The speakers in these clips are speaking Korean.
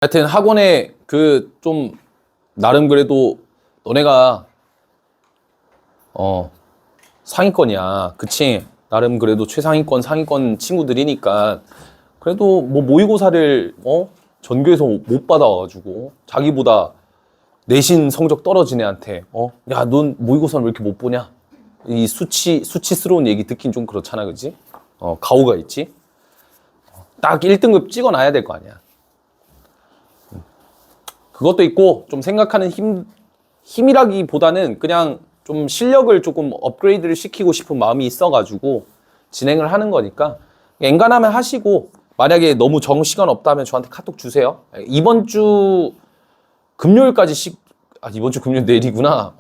하여튼 학원에 그 좀 나름 그래도 너네가 상위권이야. 그치? 나름 그래도 최상위권 상위권 친구들이니까 그래도 뭐 모의고사를 전교에서 못 받아와가지고 자기보다 내신 성적 떨어진 애한테 야, 넌 모의고사를 왜 이렇게 못 보냐? 이 수치스러운 얘기 듣긴 좀 그렇잖아, 그치? 가오가 있지? 딱 1등급 찍어놔야 될 거 아니야. 그것도 있고 좀 생각하는 힘이라기보다는 그냥 좀 실력을 조금 업그레이드를 시키고 싶은 마음이 있어가지고 진행을 하는 거니까 엔간하면 하시고, 만약에 너무 정시간 없다면 저한테 카톡 주세요. 이번 주 금요일까지 이번 주 금요일 내일이구나.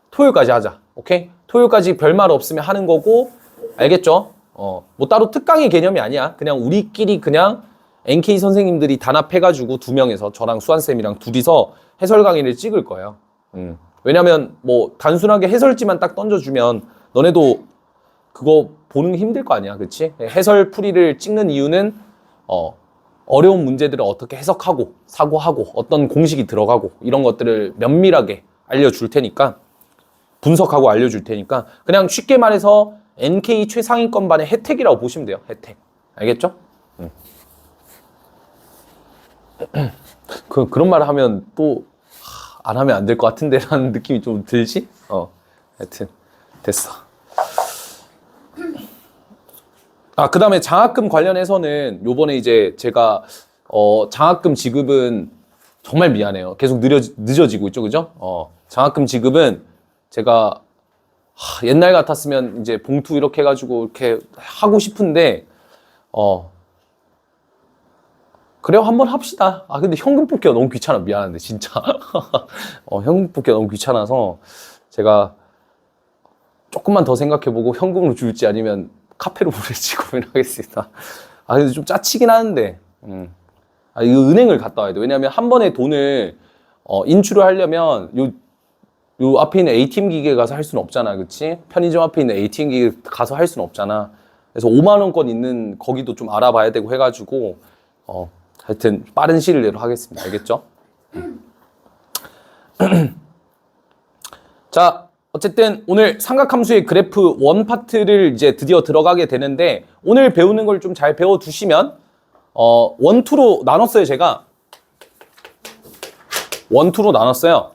토요일까지 하자. 오케이? 토요일까지 별말 없으면 하는 거고, 알겠죠? 뭐 따로 특강의 개념이 아니야. 그냥 우리끼리 그냥 NK 선생님들이 단합해가지고 2명에서 저랑 수환쌤이랑 둘이서 해설 강의를 찍을 거예요. 왜냐면 뭐 단순하게 해설지만 딱 던져주면 너네도 그거 보는 게 힘들 거 아니야. 그치? 해설 풀이를 찍는 이유는 어려운 문제들을 어떻게 해석하고 사고하고 어떤 공식이 들어가고 이런 것들을 면밀하게 알려줄 테니까, 분석하고 알려줄 테니까 그냥 쉽게 말해서 NK 최상위권반의 혜택이라고 보시면 돼요. 혜택. 알겠죠? 그런 말을 하면 또 안 하면 안 될 것 같은데 라는 느낌이 좀 들지? 하여튼 됐어. 그 다음에 장학금 관련해서는 요번에 이제 제가 장학금 지급은 정말 미안해요. 계속 늦어지고 있죠, 그죠? 장학금 지급은 제가 옛날 같았으면 이제 봉투 이렇게 해가지고 이렇게 하고 싶은데 그래요, 한번 합시다. 근데 현금 뽑기가 너무 귀찮아. 미안한데 진짜 현금 뽑기가 너무 귀찮아서 제가 조금만 더 생각해보고 현금으로 줄지 아니면 카페로 보낼지 고민하겠습니다. 근데 좀 짜치긴 하는데 이거 은행을 갔다 와야 돼. 왜냐면 한 번에 돈을 인출을 하려면 요 앞에 있는 ATM 기계에 가서 할 수는 없잖아, 그치? 편의점 앞에 있는 ATM 기계에 가서 할 수는 없잖아. 그래서 5만 원권 있는 거기도 좀 알아봐야 되고 해가지고 하여튼 빠른 시일 내로 하겠습니다. 알겠죠? 자, 어쨌든 오늘 삼각함수의 그래프 1 파트를 이제 드디어 들어가게 되는데, 오늘 배우는 걸 좀 잘 배워두시면 1, 2로 나눴어요. 제가 1, 2로 나눴어요.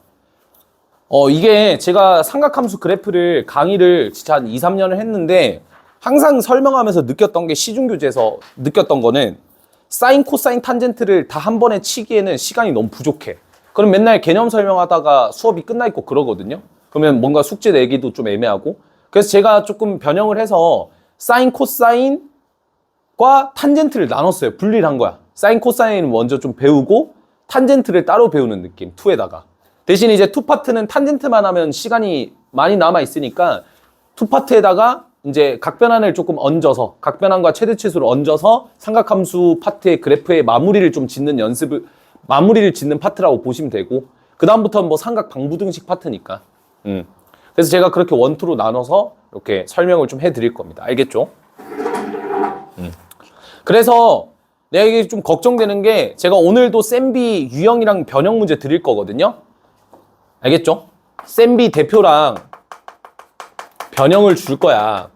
이게 제가 삼각함수 그래프를 강의를 진짜 한 2, 3년을 했는데 항상 설명하면서 느꼈던 게, 시중교재에서 느꼈던 거는 사인, 코사인, 탄젠트를 다 한 번에 치기에는 시간이 너무 부족해. 그럼 맨날 개념 설명하다가 수업이 끝나 있고 그러거든요. 그러면 뭔가 숙제 내기도 좀 애매하고. 그래서 제가 조금 변형을 해서 사인, 코사인과 탄젠트를 나눴어요. 분리를 한 거야. 사인, 코사인을 먼저 좀 배우고 탄젠트를 따로 배우는 느낌, 2에다가. 대신 이제 2파트는 탄젠트만 하면 시간이 많이 남아 있으니까 2파트에다가 이제 각변환을 조금 얹어서, 각변환과 최대치수를 얹어서 삼각함수 파트의 그래프의 마무리를 좀 짓는 마무리를 짓는 파트라고 보시면 되고, 그 다음부터는 뭐 삼각 방부등식 파트니까. 그래서 제가 그렇게 1, 2로 나눠서 이렇게 설명을 좀 해드릴 겁니다. 알겠죠? 그래서 내가 이게 좀 걱정되는 게, 제가 오늘도 쌤비 유형이랑 변형 문제 드릴 거거든요. 알겠죠? 쌤비 대표랑 변형을 줄 거야.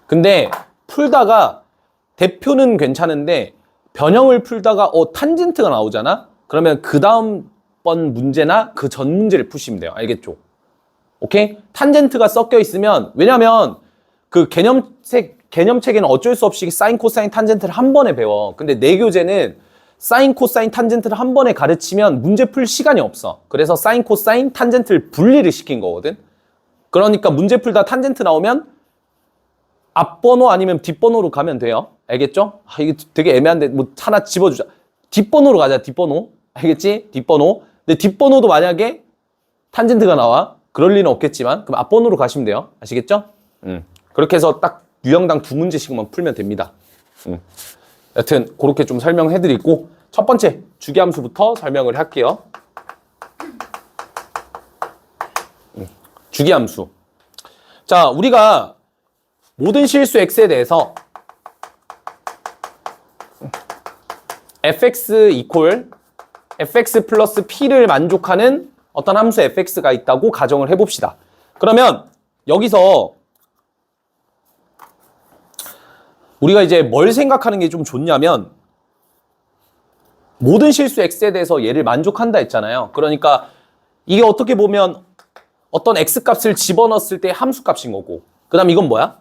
근데 풀다가 대표는 괜찮은데 변형을 풀다가 탄젠트가 나오잖아? 그러면 그 다음번 문제나 그 전 문제를 푸시면 돼요. 알겠죠? 오케이? 탄젠트가 섞여 있으면, 왜냐면 그 개념책에는 어쩔 수 없이 사인, 코사인, 탄젠트를 한 번에 배워. 근데 내 교재는 사인, 코사인, 탄젠트를 한 번에 가르치면 문제 풀 시간이 없어. 그래서 사인, 코사인, 탄젠트를 분리를 시킨 거거든. 그러니까 문제 풀다 탄젠트 나오면 앞번호 아니면 뒷번호로 가면 돼요. 알겠죠? 이게 되게 애매한데 뭐 하나 집어주자. 뒷번호로 가자. 뒷번호. 알겠지? 뒷번호. 근데 뒷번호도 만약에 탄젠트가 나와, 그럴 리는 없겠지만 그럼 앞번호로 가시면 돼요. 아시겠죠? 그렇게 해서 딱 유형당 2문제씩만 풀면 됩니다. 여튼 그렇게 좀 설명해드리고, 첫 번째 주기함수부터 설명을 할게요. 주기함수. 자, 우리가 모든 실수 x에 대해서 fx 이퀄 fx 플러스 p를 만족하는 어떤 함수 fx가 있다고 가정을 해봅시다. 그러면 여기서 우리가 이제 뭘 생각하는 게 좀 좋냐면 모든 실수 x에 대해서 얘를 만족한다 했잖아요. 그러니까 이게 어떻게 보면 어떤 x값을 집어넣었을 때 함수값인 거고, 그 다음 이건 뭐야?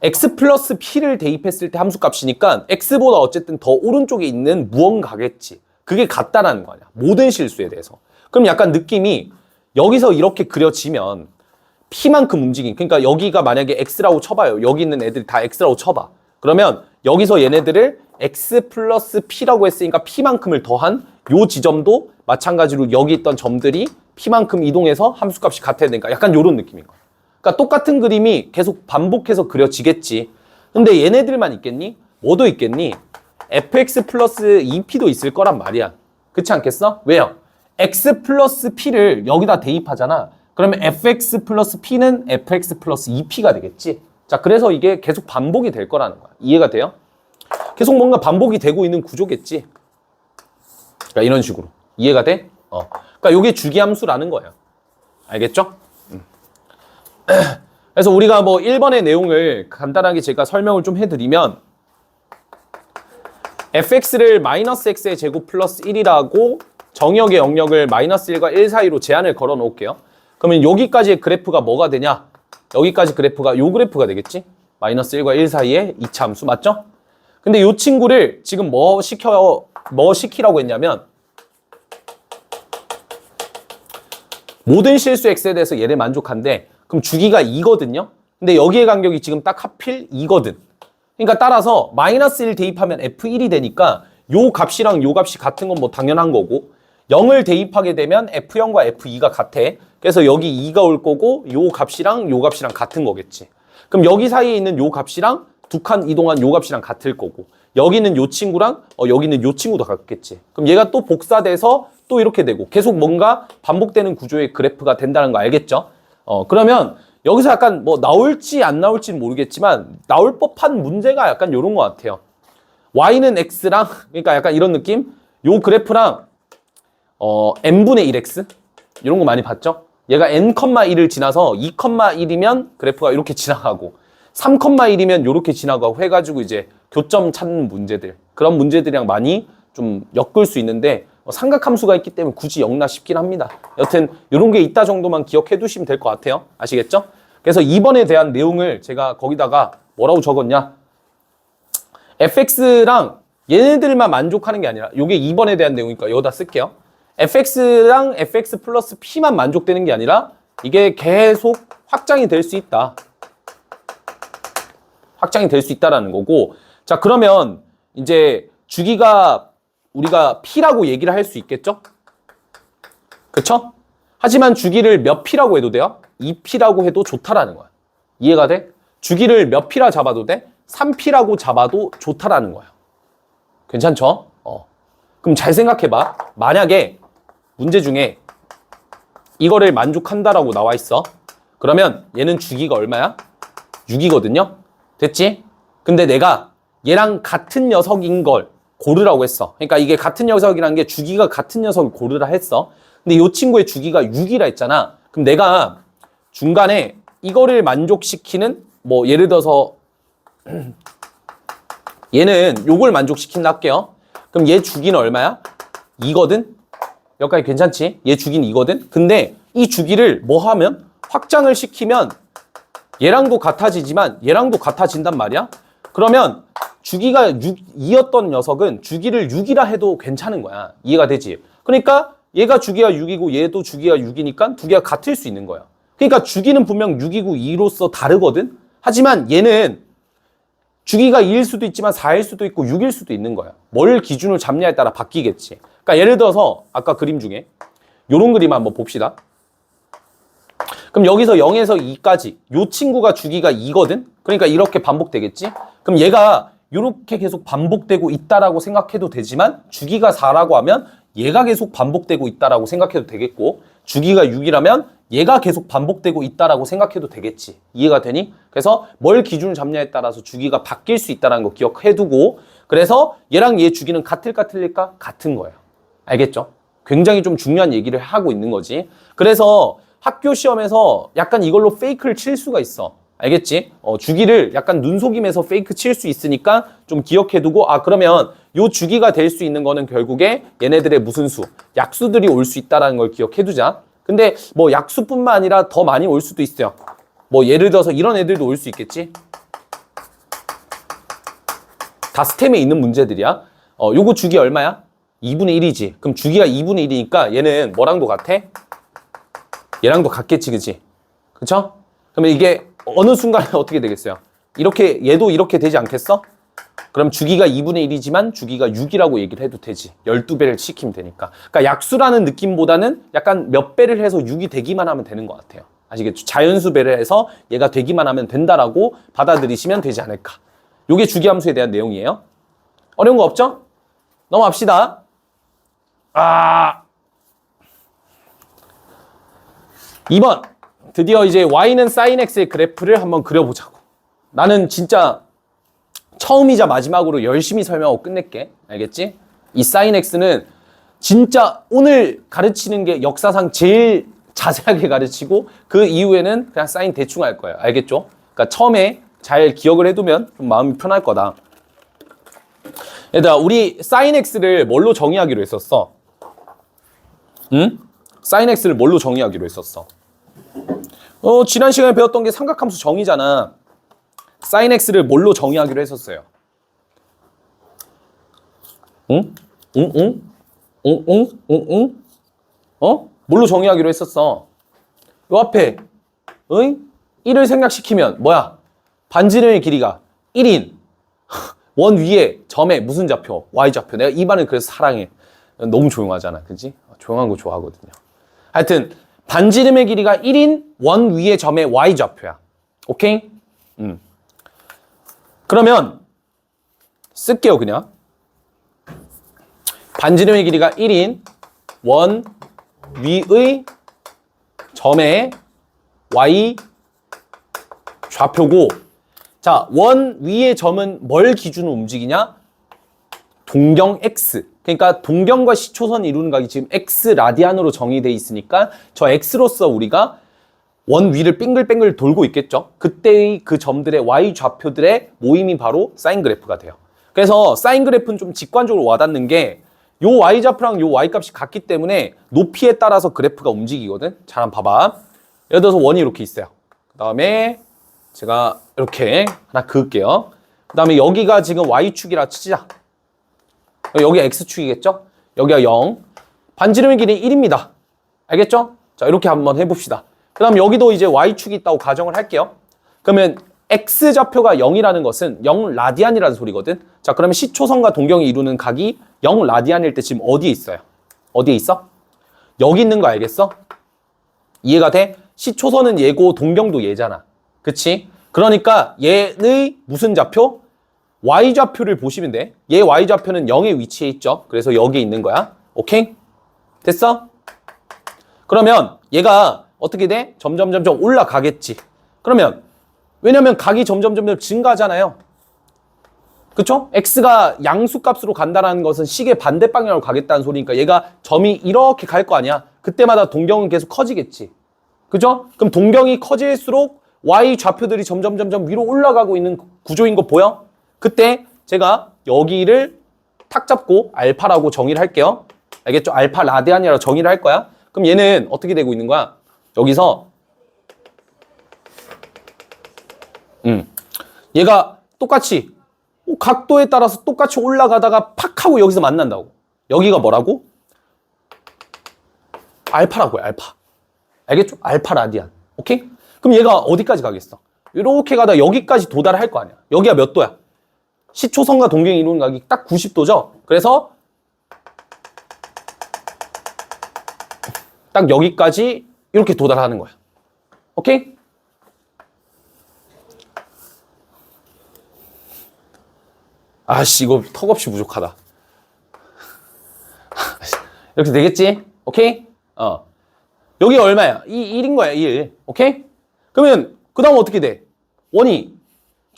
x 플러스 p를 대입했을 때 함수값이니까 x보다 어쨌든 더 오른쪽에 있는 무언가겠지. 그게 같다라는 거 아니야. 모든 실수에 대해서. 그럼 약간 느낌이 여기서 이렇게 그려지면 p만큼 움직인, 그러니까 여기가 만약에 x라고 쳐봐요. 여기 있는 애들이 다 x라고 쳐봐. 그러면 여기서 얘네들을 x 플러스 p라고 했으니까 p만큼을 더한 요 지점도 마찬가지로 여기 있던 점들이 p만큼 이동해서 함수값이 같아야 되니까 약간 요런 느낌인 거야. 그러니까 똑같은 그림이 계속 반복해서 그려지겠지. 근데 얘네들만 있겠니? 뭐도 있겠니? fx 플러스 2p도 있을 거란 말이야. 그렇지 않겠어? 왜요? x 플러스 p를 여기다 대입하잖아. 그러면 fx 플러스 p는 fx 플러스 2p가 되겠지. 자, 그래서 이게 계속 반복이 될 거라는 거야. 이해가 돼요? 계속 뭔가 반복이 되고 있는 구조겠지. 그러니까 이런 식으로. 이해가 돼? 그러니까 이게 주기함수라는 거예요. 알겠죠? 그래서 우리가 뭐 1번의 내용을 간단하게 제가 설명을 좀 해드리면 fx를 마이너스 x의 제곱 플러스 1이라고 정의역의 영역을 마이너스 1과 1 사이로 제한을 걸어 놓을게요. 그러면 여기까지의 그래프가 뭐가 되냐? 여기까지 그래프가 요 그래프가 되겠지? 마이너스 1과 1 사이의 2차 함수 맞죠? 근데 요 친구를 지금 뭐 시키라고 했냐면 모든 실수 x에 대해서 얘를 만족한데 그럼 주기가 2거든요? 근데 여기의 간격이 지금 딱 하필 2거든. 그러니까 따라서 마이너스 1 대입하면 f1이 되니까 요 값이랑 요 값이 같은 건 뭐 당연한 거고 0을 대입하게 되면 f0과 f2가 같아. 그래서 여기 2가 올 거고 요 값이랑 요 값이랑 같은 거겠지. 그럼 여기 사이에 있는 요 값이랑 두 칸 이동한 요 값이랑 같을 거고 여기는 요 친구랑 여기는 요 친구도 같겠지. 그럼 얘가 또 복사돼서 또 이렇게 되고 계속 뭔가 반복되는 구조의 그래프가 된다는 거 알겠죠? 그러면 여기서 약간 뭐 나올지 안 나올지는 모르겠지만 나올 법한 문제가 약간 요런 것 같아요. y는 x랑 그러니까 약간 이런 느낌? 요 그래프랑 n분의 1x 이런 거 많이 봤죠? 얘가 n,1을 지나서 2,1이면 그래프가 이렇게 지나가고 3,1이면 이렇게 지나가고 해가지고 이제 교점 찾는 문제들 그런 문제들이랑 많이 좀 엮을 수 있는데 삼각함수가 있기 때문에 굳이 엮나 싶긴 합니다. 여튼 이런 게 있다 정도만 기억해 두시면 될 것 같아요. 아시겠죠? 그래서 2번에 대한 내용을 제가 거기다가 뭐라고 적었냐? fx랑 얘네들만 만족하는 게 아니라 이게 2번에 대한 내용이니까 여기다 쓸게요. fx랑 fx 플러스 p만 만족되는 게 아니라 이게 계속 확장이 될 수 있다. 확장이 될 수 있다라는 거고 자 그러면 이제 주기가 우리가 p라고 얘기를 할 수 있겠죠? 그쵸? 하지만 주기를 몇 p라고 해도 돼요? 2p라고 해도 좋다라는 거야. 이해가 돼? 주기를 몇 p라 잡아도 돼? 3p라고 잡아도 좋다라는 거야. 괜찮죠? 그럼 잘 생각해봐. 만약에 문제 중에 이거를 만족한다라고 나와 있어. 그러면 얘는 주기가 얼마야? 6이거든요? 됐지? 근데 내가 얘랑 같은 녀석인 걸 고르라고 했어. 그러니까 이게 같은 녀석이라는 게 주기가 같은 녀석을 고르라 했어. 근데 이 친구의 주기가 6이라 했잖아. 그럼 내가 중간에 이거를 만족시키는 뭐 예를 들어서 얘는 요걸 만족시킨다 할게요. 그럼 얘 주기는 얼마야? 2거든? 여기까지 괜찮지? 얘 주기는 2거든? 근데 이 주기를 뭐 하면? 확장을 시키면 얘랑도 같아지지만 얘랑도 같아진단 말이야? 그러면 주기가 2였던 녀석은 주기를 6이라 해도 괜찮은 거야. 이해가 되지? 그러니까 얘가 주기가 6이고 얘도 주기가 6이니까 두 개가 같을 수 있는 거야. 그러니까 주기는 분명 6이고 2로서 다르거든? 하지만 얘는 주기가 2일 수도 있지만 4일 수도 있고 6일 수도 있는 거야. 뭘 기준으로 잡냐에 따라 바뀌겠지. 그러니까 예를 들어서 아까 그림 중에 요런 그림 한번 봅시다. 그럼 여기서 0에서 2까지 요 친구가 주기가 2거든? 그러니까 이렇게 반복되겠지? 그럼 얘가 이렇게 계속 반복되고 있다라고 생각해도 되지만 주기가 4라고 하면 얘가 계속 반복되고 있다라고 생각해도 되겠고 주기가 6이라면 얘가 계속 반복되고 있다라고 생각해도 되겠지. 이해가 되니? 그래서 뭘 기준으로 잡냐에 따라서 주기가 바뀔 수 있다는 거 기억해두고 그래서 얘랑 얘 주기는 같을까 틀릴까? 같은 거예요. 알겠죠? 굉장히 좀 중요한 얘기를 하고 있는 거지. 그래서 학교 시험에서 약간 이걸로 페이크를 칠 수가 있어. 알겠지? 주기를 약간 눈속임에서 페이크 칠 수 있으니까 좀 기억해두고, 아, 그러면 요 주기가 될 수 있는 거는 결국에 얘네들의 무슨 수, 약수들이 올 수 있다는 걸 기억해두자. 근데 뭐 약수뿐만 아니라 더 많이 올 수도 있어요. 뭐 예를 들어서 이런 애들도 올 수 있겠지? 다 스템에 있는 문제들이야. 요거 주기 얼마야? 2분의 1이지. 그럼 주기가 2분의 1이니까 얘는 뭐랑도 같아? 얘랑도 같겠지, 그치? 그쵸? 그러면 이게 어느 순간에 어떻게 되겠어요? 이렇게, 얘도 이렇게 되지 않겠어? 그럼 주기가 2분의 1이지만 주기가 6이라고 얘기를 해도 되지. 12배를 시키면 되니까. 그러니까 약수라는 느낌보다는 약간 몇 배를 해서 6이 되기만 하면 되는 것 같아요. 아시겠죠? 자연수 배를 해서 얘가 되기만 하면 된다라고 받아들이시면 되지 않을까. 요게 주기함수에 대한 내용이에요. 어려운 거 없죠? 넘어갑시다. 2번. 드디어 이제 y는 sin x의 그래프를 한번 그려보자고. 나는 진짜 처음이자 마지막으로 열심히 설명하고 끝낼게. 알겠지? 이 sin x는 진짜 오늘 가르치는 게 역사상 제일 자세하게 가르치고 그 이후에는 그냥 sin 대충 할 거예요. 알겠죠? 그러니까 처음에 잘 기억을 해두면 좀 마음이 편할 거다. 얘들아, 우리 sin x를 뭘로 정의하기로 했었어? 응? sin x를 뭘로 정의하기로 했었어? 지난 시간에 배웠던 게 삼각함수 정의잖아. sin x를 뭘로 정의하기로 했었어요? 응? 응? 응? 응? 응? 응? 응? 뭘로 정의하기로 했었어? 요 앞에, 응? 1을 생략시키면 뭐야? 반지름의 길이가 1인 원 위에 점에 무슨 좌표? y좌표. 내가 이 반을 그래서 사랑해. 너무 조용하잖아. 그지? 조용한 거 좋아하거든요. 하여튼 반지름의 길이가 1인 원 위에 점의 y좌표야. 오케이? 그러면 쓸게요, 그냥. 반지름의 길이가 1인 원 위의 점의 y 좌표고, 자, 원 위의 점은 뭘 기준으로 움직이냐? 동경 x. 그러니까 동경과 시초선이 이루는 각이 지금 x 라디안으로 정의되어 있으니까 저 x로서 우리가 원 위를 빙글빙글 돌고 있겠죠. 그때의 그 점들의 y 좌표들의 모임이 바로 사인 그래프가 돼요. 그래서 사인 그래프는 좀 직관적으로 와닿는 게 요 y 좌표랑 요 y 값이 같기 때문에 높이에 따라서 그래프가 움직이거든. 잘 한번 봐봐. 예를 들어서 원이 이렇게 있어요. 그 다음에 제가 이렇게 하나 그을게요. 그 다음에 여기가 지금 y축이라 치자. 여기 x축이겠죠? 여기가 0. 반지름의 길이 1입니다. 알겠죠? 자, 이렇게 한번 해봅시다. 그 다음 여기도 이제 y축이 있다고 가정을 할게요. 그러면 x좌표가 0이라는 것은 0 라디안이라는 소리거든. 자, 그러면 시초선과 동경이 이루는 각이 0 라디안일 때 지금 어디에 있어요? 어디에 있어? 여기 있는 거 알겠어? 이해가 돼? 시초선은 얘고 동경도 얘잖아. 그치? 그러니까 얘의 무슨 좌표? y좌표를 보시면 돼. 얘 y좌표는 0의 위치에 있죠. 그래서 여기에 있는 거야. 오케이? 됐어? 그러면 얘가 어떻게 돼? 점점 올라가겠지. 그러면 왜냐면 각이 점점 증가하잖아요. 그쵸? x가 양수값으로 간다는 것은 식의 반대 방향으로 가겠다는 소리니까 얘가 점이 이렇게 갈 거 아니야. 그때마다 동경은 계속 커지겠지. 그죠? 그럼 동경이 커질수록 y 좌표들이 점점 위로 올라가고 있는 구조인 거 보여? 그때 제가 여기를 탁 잡고 알파라고 정의를 할게요. 알겠죠? 알파 라디안이라고 정의를 할 거야. 그럼 얘는 어떻게 되고 있는 거야? 여기서 얘가 똑같이 각도에 따라서 똑같이 올라가다가 팍 하고 여기서 만난다고. 여기가 뭐라고? 알파라고요, 알파. 알겠죠? 알파 라디안. 오케이? 그럼 얘가 어디까지 가겠어? 이렇게 가다 여기까지 도달을 할 거 아니야. 여기가 몇 도야? 시초선과 동경이 이루는 각이 딱 90도죠? 그래서 딱 여기까지 이렇게 도달하는 거야. 오케이? 아씨, 이거 턱없이 부족하다. 이렇게 되겠지? 오케이? 여기 얼마야? 1인 거야, 1. 오케이? 그러면 그 다음 어떻게 돼? 원이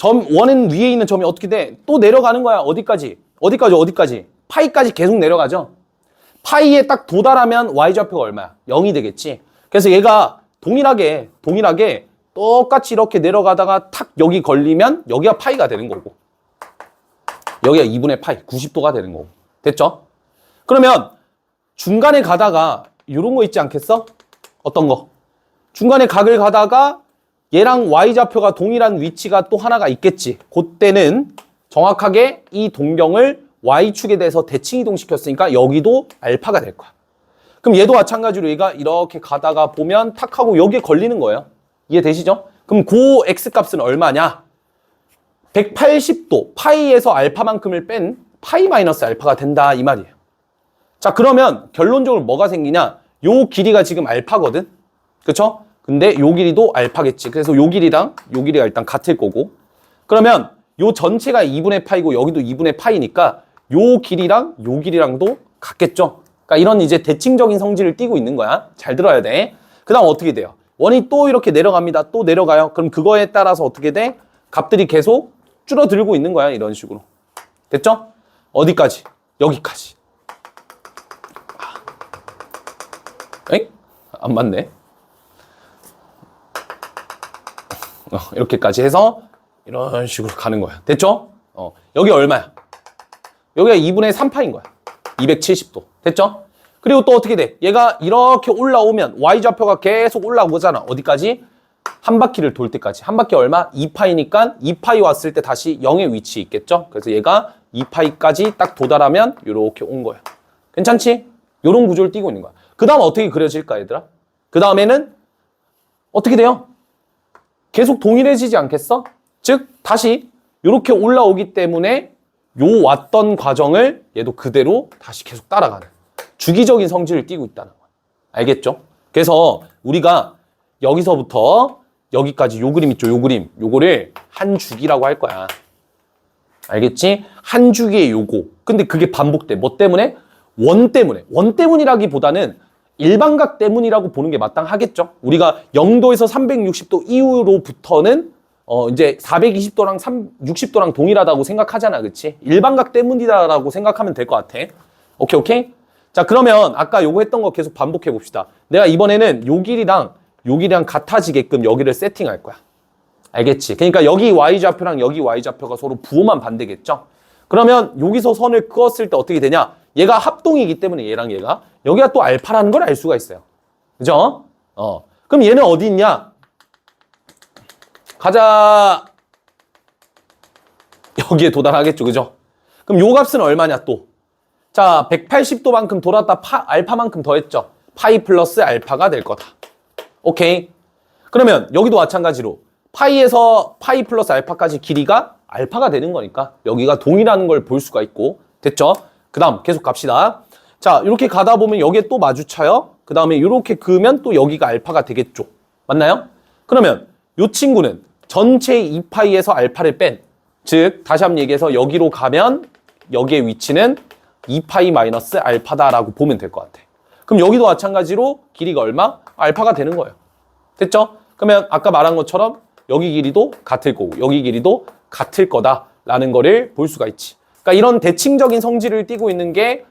원은 위에 있는 점이 어떻게 돼? 또 내려가는 거야. 어디까지? 어디까지? 파이까지 계속 내려가죠. 파이에 딱 도달하면 y좌표가 얼마야? 0이 되겠지. 그래서 얘가 동일하게 똑같이 이렇게 내려가다가 탁 여기 걸리면 여기가 파이가 되는 거고, 여기가 2분의 파이 90도가 되는 거고. 됐죠? 그러면 중간에 가다가 이런 거 있지 않겠어? 어떤 거? 중간에 각을 가다가 얘랑 y좌표가 동일한 위치가 또 하나가 있겠지. 그때는 정확하게 이 동경을 y축에 대해서 대칭 이동시켰으니까 여기도 알파가 될 거야. 그럼 얘도 마찬가지로 얘가 이렇게 가다가 보면 탁 하고 여기에 걸리는 거예요. 이해되시죠? 그럼 그 x값은 얼마냐? 180도 파이에서 알파만큼을 뺀 파이 마이너스 알파가 된다 이 말이에요. 자, 그러면 결론적으로 뭐가 생기냐? 요 길이가 지금 알파거든. 그쵸? 근데 요 길이도 알파겠지. 그래서 요 길이랑 요 길이가 일단 같을 거고, 그러면 요 전체가 2분의 파이고 여기도 2분의 파이니까 요 길이랑도 같겠죠. 그러니까 이런 이제 대칭적인 성질을 띠고 있는 거야. 잘 들어야 돼. 그 다음 어떻게 돼요? 원이 또 이렇게 내려갑니다. 또 내려가요. 그럼 그거에 따라서 어떻게 돼? 값들이 계속 줄어들고 있는 거야. 이런 식으로. 됐죠? 어디까지? 여기까지. 에이? 안 맞네. 이렇게까지 해서 이런 식으로 가는 거야. 됐죠? 여기 얼마야? 여기가 2분의 3파인 거야. 270도. 됐죠? 그리고 또 어떻게 돼? 얘가 이렇게 올라오면 y좌표가 계속 올라오잖아. 어디까지? 한 바퀴를 돌 때까지. 한 바퀴 얼마? 2파이니까 2파이 왔을 때 다시 0의 위치에 있겠죠? 그래서 얘가 2파이까지 딱 도달하면 이렇게 온 거야. 괜찮지? 이런 구조를 띄고 있는 거야. 그 다음 어떻게 그려질까, 얘들아? 그 다음에는 어떻게 돼요? 계속 동일해지지 않겠어? 즉 다시 이렇게 올라오기 때문에 요 왔던 과정을 얘도 그대로 다시 계속 따라가는 주기적인 성질을 띠고 있다는 거야. 알겠죠? 그래서 우리가 여기서부터 여기까지 요 그림 있죠? 요 그림. 요거를 한 주기라고 할 거야. 알겠지? 한 주기의 요거. 근데 그게 반복돼. 뭐 때문에? 원 때문에. 원 때문이라기보다는 일반각 때문이라고 보는 게 마땅하겠죠? 우리가 0도에서 360도 이후로부터는 이제 420도랑 360도랑 동일하다고 생각하잖아. 그치? 일반각 때문이다라고 생각하면 될 것 같아. 오케이? 자, 그러면 아까 요거 했던 거 계속 반복해 봅시다. 내가 이번에는 요 길이랑 같아지게끔 여기를 세팅할 거야. 알겠지? 그러니까 여기 y좌표랑 여기 y좌표가 서로 부호만 반대겠죠? 그러면 여기서 선을 그었을 때 어떻게 되냐? 얘가 합동이기 때문에 얘랑 얘가 여기가 또 알파라는 걸 알 수가 있어요. 그죠? 그럼 얘는 어디 있냐? 가자. 여기에 도달하겠죠. 그죠? 그럼 요 값은 얼마냐 또? 자, 180도만큼 돌았다 알파만큼 더했죠. 파이 플러스 알파가 될 거다. 오케이. 그러면 여기도 마찬가지로 파이에서 파이 플러스 알파까지 길이가 알파가 되는 거니까 여기가 동일한 걸 볼 수가 있고. 됐죠? 그 다음 계속 갑시다. 자, 이렇게 가다 보면 여기에 또 마주쳐요. 그 다음에 이렇게 그으면 또 여기가 알파가 되겠죠. 맞나요? 그러면 이 친구는 전체 2파이에서 알파를 뺀, 즉 다시 한번 얘기해서 여기로 가면 여기의 위치는 2파이 마이너스 알파다라고 보면 될 것 같아. 그럼 여기도 마찬가지로 길이가 얼마? 알파가 되는 거예요. 됐죠? 그러면 아까 말한 것처럼 여기 길이도 같을 거고 여기 길이도 같을 거다라는 거를 볼 수가 있지. 그러니까 이런 대칭적인 성질을 띠고 있는 게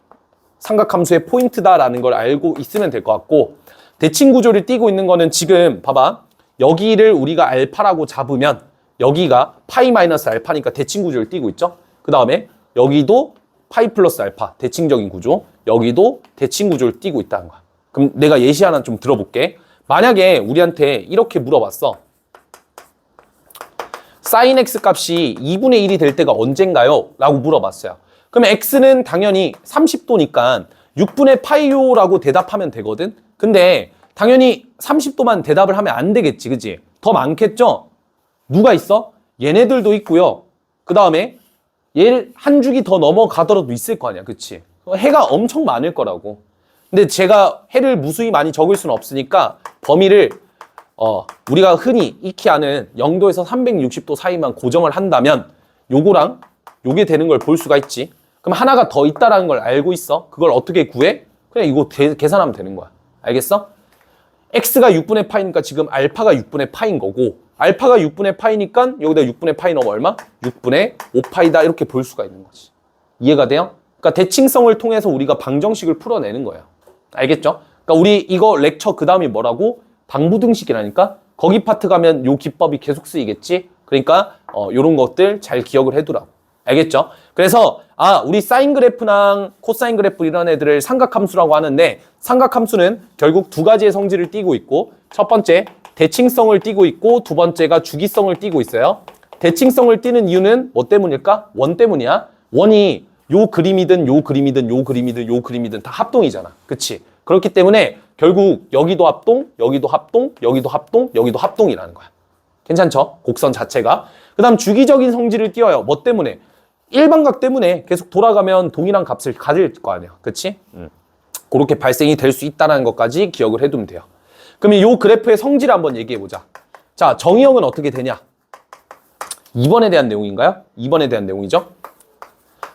삼각함수의 포인트다라는 걸 알고 있으면 될 것 같고, 대칭 구조를 띠고 있는 거는 지금 봐봐. 여기를 우리가 알파라고 잡으면 여기가 파이 마이너스 알파니까 대칭 구조를 띠고 있죠. 그 다음에 여기도 파이 플러스 알파 대칭적인 구조, 여기도 대칭 구조를 띠고 있다는 거야. 그럼 내가 예시 하나 좀 들어볼게. 만약에 우리한테 이렇게 물어봤어. sin x 값이 2분의 1이 될 때가 언젠가요? 라고 물어봤어요. 그러면 x는 당연히 30도니까 6분의 파이요라고 대답하면 되거든. 근데 당연히 30도만 대답을 하면 안 되겠지, 그치? 더 많겠죠? 누가 있어? 얘네들도 있고요. 그 다음에 얘 한 주기 더 넘어가더라도 있을 거 아니야, 그치? 해가 엄청 많을 거라고. 근데 제가 해를 무수히 많이 적을 수는 없으니까 범위를 우리가 흔히 익히 아는 0도에서 360도 사이만 고정을 한다면 요거랑 요게 되는 걸 볼 수가 있지. 그럼 하나가 더 있다라는 걸 알고 있어. 그걸 어떻게 구해? 그냥 이거 계산하면 되는 거야. 알겠어? x가 6분의 파이니까 지금 알파가 6분의 파인 거고 알파가 6분의 파이니까 여기다 6분의 파이 넣으면 얼마? 6분의 5파이다 이렇게 볼 수가 있는 거지. 이해가 돼요? 그러니까 대칭성을 통해서 우리가 방정식을 풀어내는 거예요. 알겠죠? 그러니까 우리 이거 렉처 그 다음이 뭐라고? 방부등식이라니까? 거기 파트 가면 요 기법이 계속 쓰이겠지? 그러니까 요런 것들 잘 기억을 해두라고. 알겠죠? 그래서 우리 사인 그래프랑 코사인 그래프 이런 애들을 삼각함수라고 하는데 삼각함수는 결국 두 가지의 성질을 띠고 있고 첫 번째 대칭성을 띠고 있고 두 번째가 주기성을 띠고 있어요. 대칭성을 띠는 이유는 뭐 때문일까? 원 때문이야. 원이 요 그림이든 요 그림이든 요 그림이든 요 그림이든 다 합동이잖아. 그치? 그렇기 때문에 결국 여기도 합동, 여기도 합동, 여기도 합동, 여기도 합동이라는 거야. 괜찮죠? 곡선 자체가. 그 다음 주기적인 성질을 띄어요. 뭐 때문에? 일반각 때문에 계속 돌아가면 동일한 값을 가질 거 아니야. 그치? 그렇게 발생이 될 수 있다는 것까지 기억을 해두면 돼요. 그러면 이 그래프의 성질을 한번 얘기해보자. 자, 정의형은 어떻게 되냐? 2번에 대한 내용인가요? 2번에 대한 내용이죠.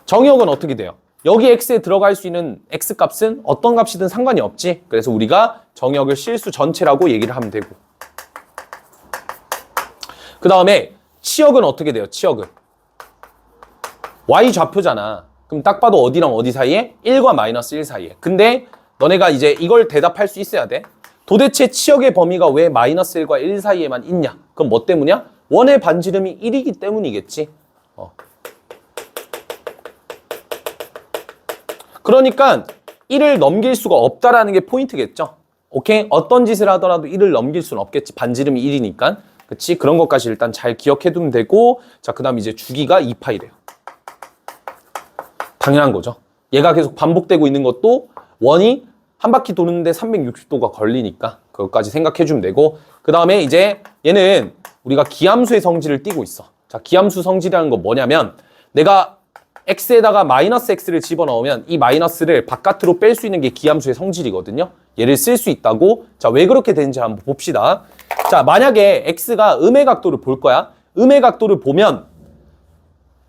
정의형은 어떻게 돼요? 여기 x에 들어갈 수 있는 x값은 어떤 값이든 상관이 없지. 그래서 우리가 정의역을 실수 전체라고 얘기를 하면 되고. 그 다음에 치역은 어떻게 돼요? 치역은 y 좌표잖아. 그럼 딱 봐도 어디랑 어디 사이에? 1과 마이너스 1 사이에. 근데 너네가 이제 이걸 대답할 수 있어야 돼. 도대체 치역의 범위가 왜 마이너스 1과 1 사이에만 있냐? 그럼 뭐 때문이야? 원의 반지름이 1이기 때문이겠지. 그러니까 1을 넘길 수가 없다라는 게 포인트겠죠. 오케이? 어떤 짓을 하더라도 1을 넘길 수는 없겠지. 반지름이 1이니까. 그치? 그런 것까지 일단 잘 기억해두면 되고, 자, 그 다음 이제 주기가 2파이래요. 당연한 거죠. 얘가 계속 반복되고 있는 것도 원이 한 바퀴 도는데 360도가 걸리니까 그것까지 생각해주면 되고, 그 다음에 이제 얘는 우리가 기함수의 성질을 띠고 있어. 자, 기함수 성질이라는 건 뭐냐면 내가 x에다가 마이너스 x를 집어넣으면 이 마이너스를 바깥으로 뺄 수 있는 게 기함수의 성질이거든요. 얘를 쓸 수 있다고. 자, 왜 그렇게 되는지 한번 봅시다. 자, 만약에 x가 음의 각도를 볼 거야. 음의 각도를 보면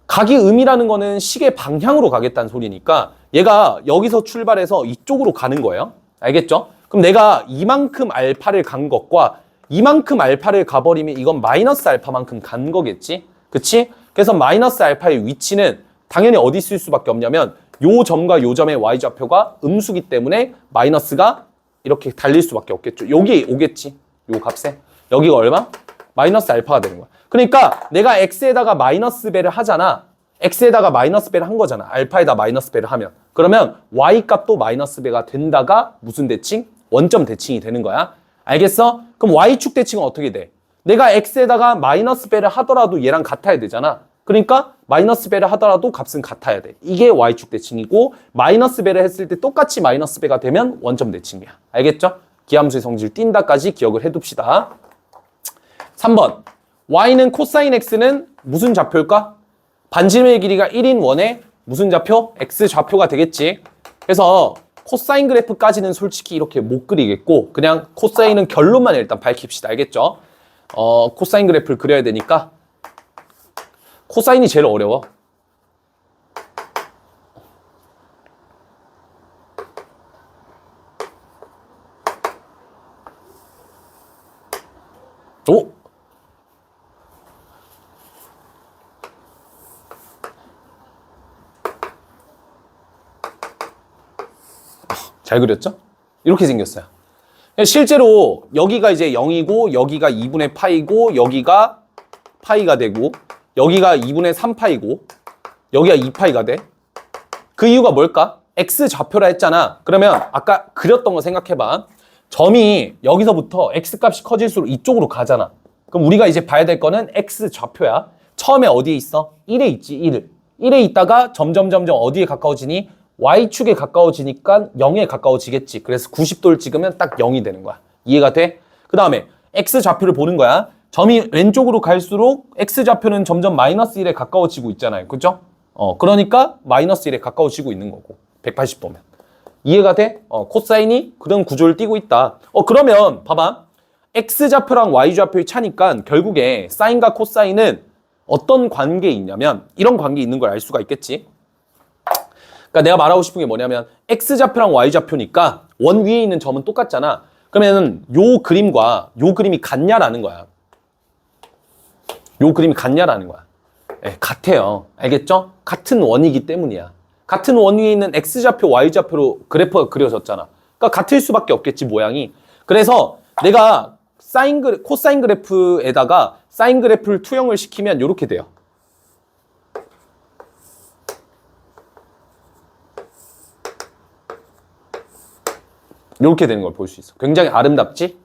각이 음이라는 거는 식의 방향으로 가겠다는 소리니까 얘가 여기서 출발해서 이쪽으로 가는 거예요. 알겠죠? 그럼 내가 이만큼 알파를 간 것과 이만큼 알파를 가버리면 이건 마이너스 알파만큼 간 거겠지? 그치? 그래서 마이너스 알파의 위치는 당연히 어디 쓸 수밖에 없냐면 요 점과 요 점의 y좌표가 음수기 때문에 마이너스가 이렇게 달릴 수밖에 없겠죠. 여기 오겠지. 요 값에. 여기가 얼마? 마이너스 알파가 되는 거야. 그러니까 내가 x에다가 마이너스 배를 하잖아. x에다가 마이너스 배를 한 거잖아. 알파에다 마이너스 배를 하면. 그러면 y 값도 마이너스 배가 된다가 무슨 대칭? 원점 대칭이 되는 거야. 알겠어? 그럼 y축 대칭은 어떻게 돼? 내가 x에다가 마이너스 배를 하더라도 얘랑 같아야 되잖아. 그러니까 마이너스 배를 하더라도 값은 같아야 돼. 이게 y축 대칭이고 마이너스 배를 했을 때 똑같이 마이너스 배가 되면 원점 대칭이야. 알겠죠? 기함수의 성질 띈다까지 기억을 해둡시다. 3번. y는 코사인 x는 무슨 좌표일까? 반지름의 길이가 1인 원의 무슨 좌표? x 좌표가 되겠지. 그래서 코사인 그래프까지는 솔직히 이렇게 못 그리겠고 그냥 코사인은 결론만 일단 밝힙시다. 알겠죠? 코사인 그래프를 그려야 되니까 코사인이 제일 어려워. 오? 잘 그렸죠? 이렇게 생겼어요. 실제로 여기가 이제 0이고 여기가 2분의 파이고 여기가 파이가 되고 여기가 2분의 3파이고 여기가 2파이가 돼. 그 이유가 뭘까? x 좌표라 했잖아. 그러면 아까 그렸던 거 생각해봐. 점이 여기서부터 x 값이 커질수록 이쪽으로 가잖아. 그럼 우리가 이제 봐야 될 거는 x 좌표야. 처음에 어디에 있어? 1에 있지, 1을. 1에 있다가 점점 어디에 가까워지니? y축에 가까워지니까 0에 가까워지겠지. 그래서 90도를 찍으면 딱 0이 되는 거야. 이해가 돼? 그 다음에 x 좌표를 보는 거야. 점이 왼쪽으로 갈수록 x좌표는 점점 마이너스 1에 가까워지고 있잖아요. 그죠? 그러니까 마이너스 1에 가까워지고 있는 거고. 180도면. 이해가 돼? 코사인이 그런 구조를 띠고 있다. 그러면 봐봐. x좌표랑 y좌표의 차니까 결국에 사인과 코사인은 어떤 관계에 있냐면 이런 관계에 있는 걸 알 수가 있겠지. 그러니까 내가 말하고 싶은 게 뭐냐면 x좌표랑 y좌표니까 원 위에 있는 점은 똑같잖아. 그러면 요 그림과 요 그림이 같냐라는 거야. 요 그림이 같냐라는 거야. 네, 같아요. 알겠죠? 같은 원이기 때문이야. 같은 원 위에 있는 X좌표, Y좌표로 그래프가 그려졌잖아. 그러니까 같을 수밖에 없겠지, 모양이. 그래서 내가 코사인 그래프에다가 사인 그래프를 투영을 시키면 이렇게 돼요. 이렇게 되는 걸 볼 수 있어. 굉장히 아름답지?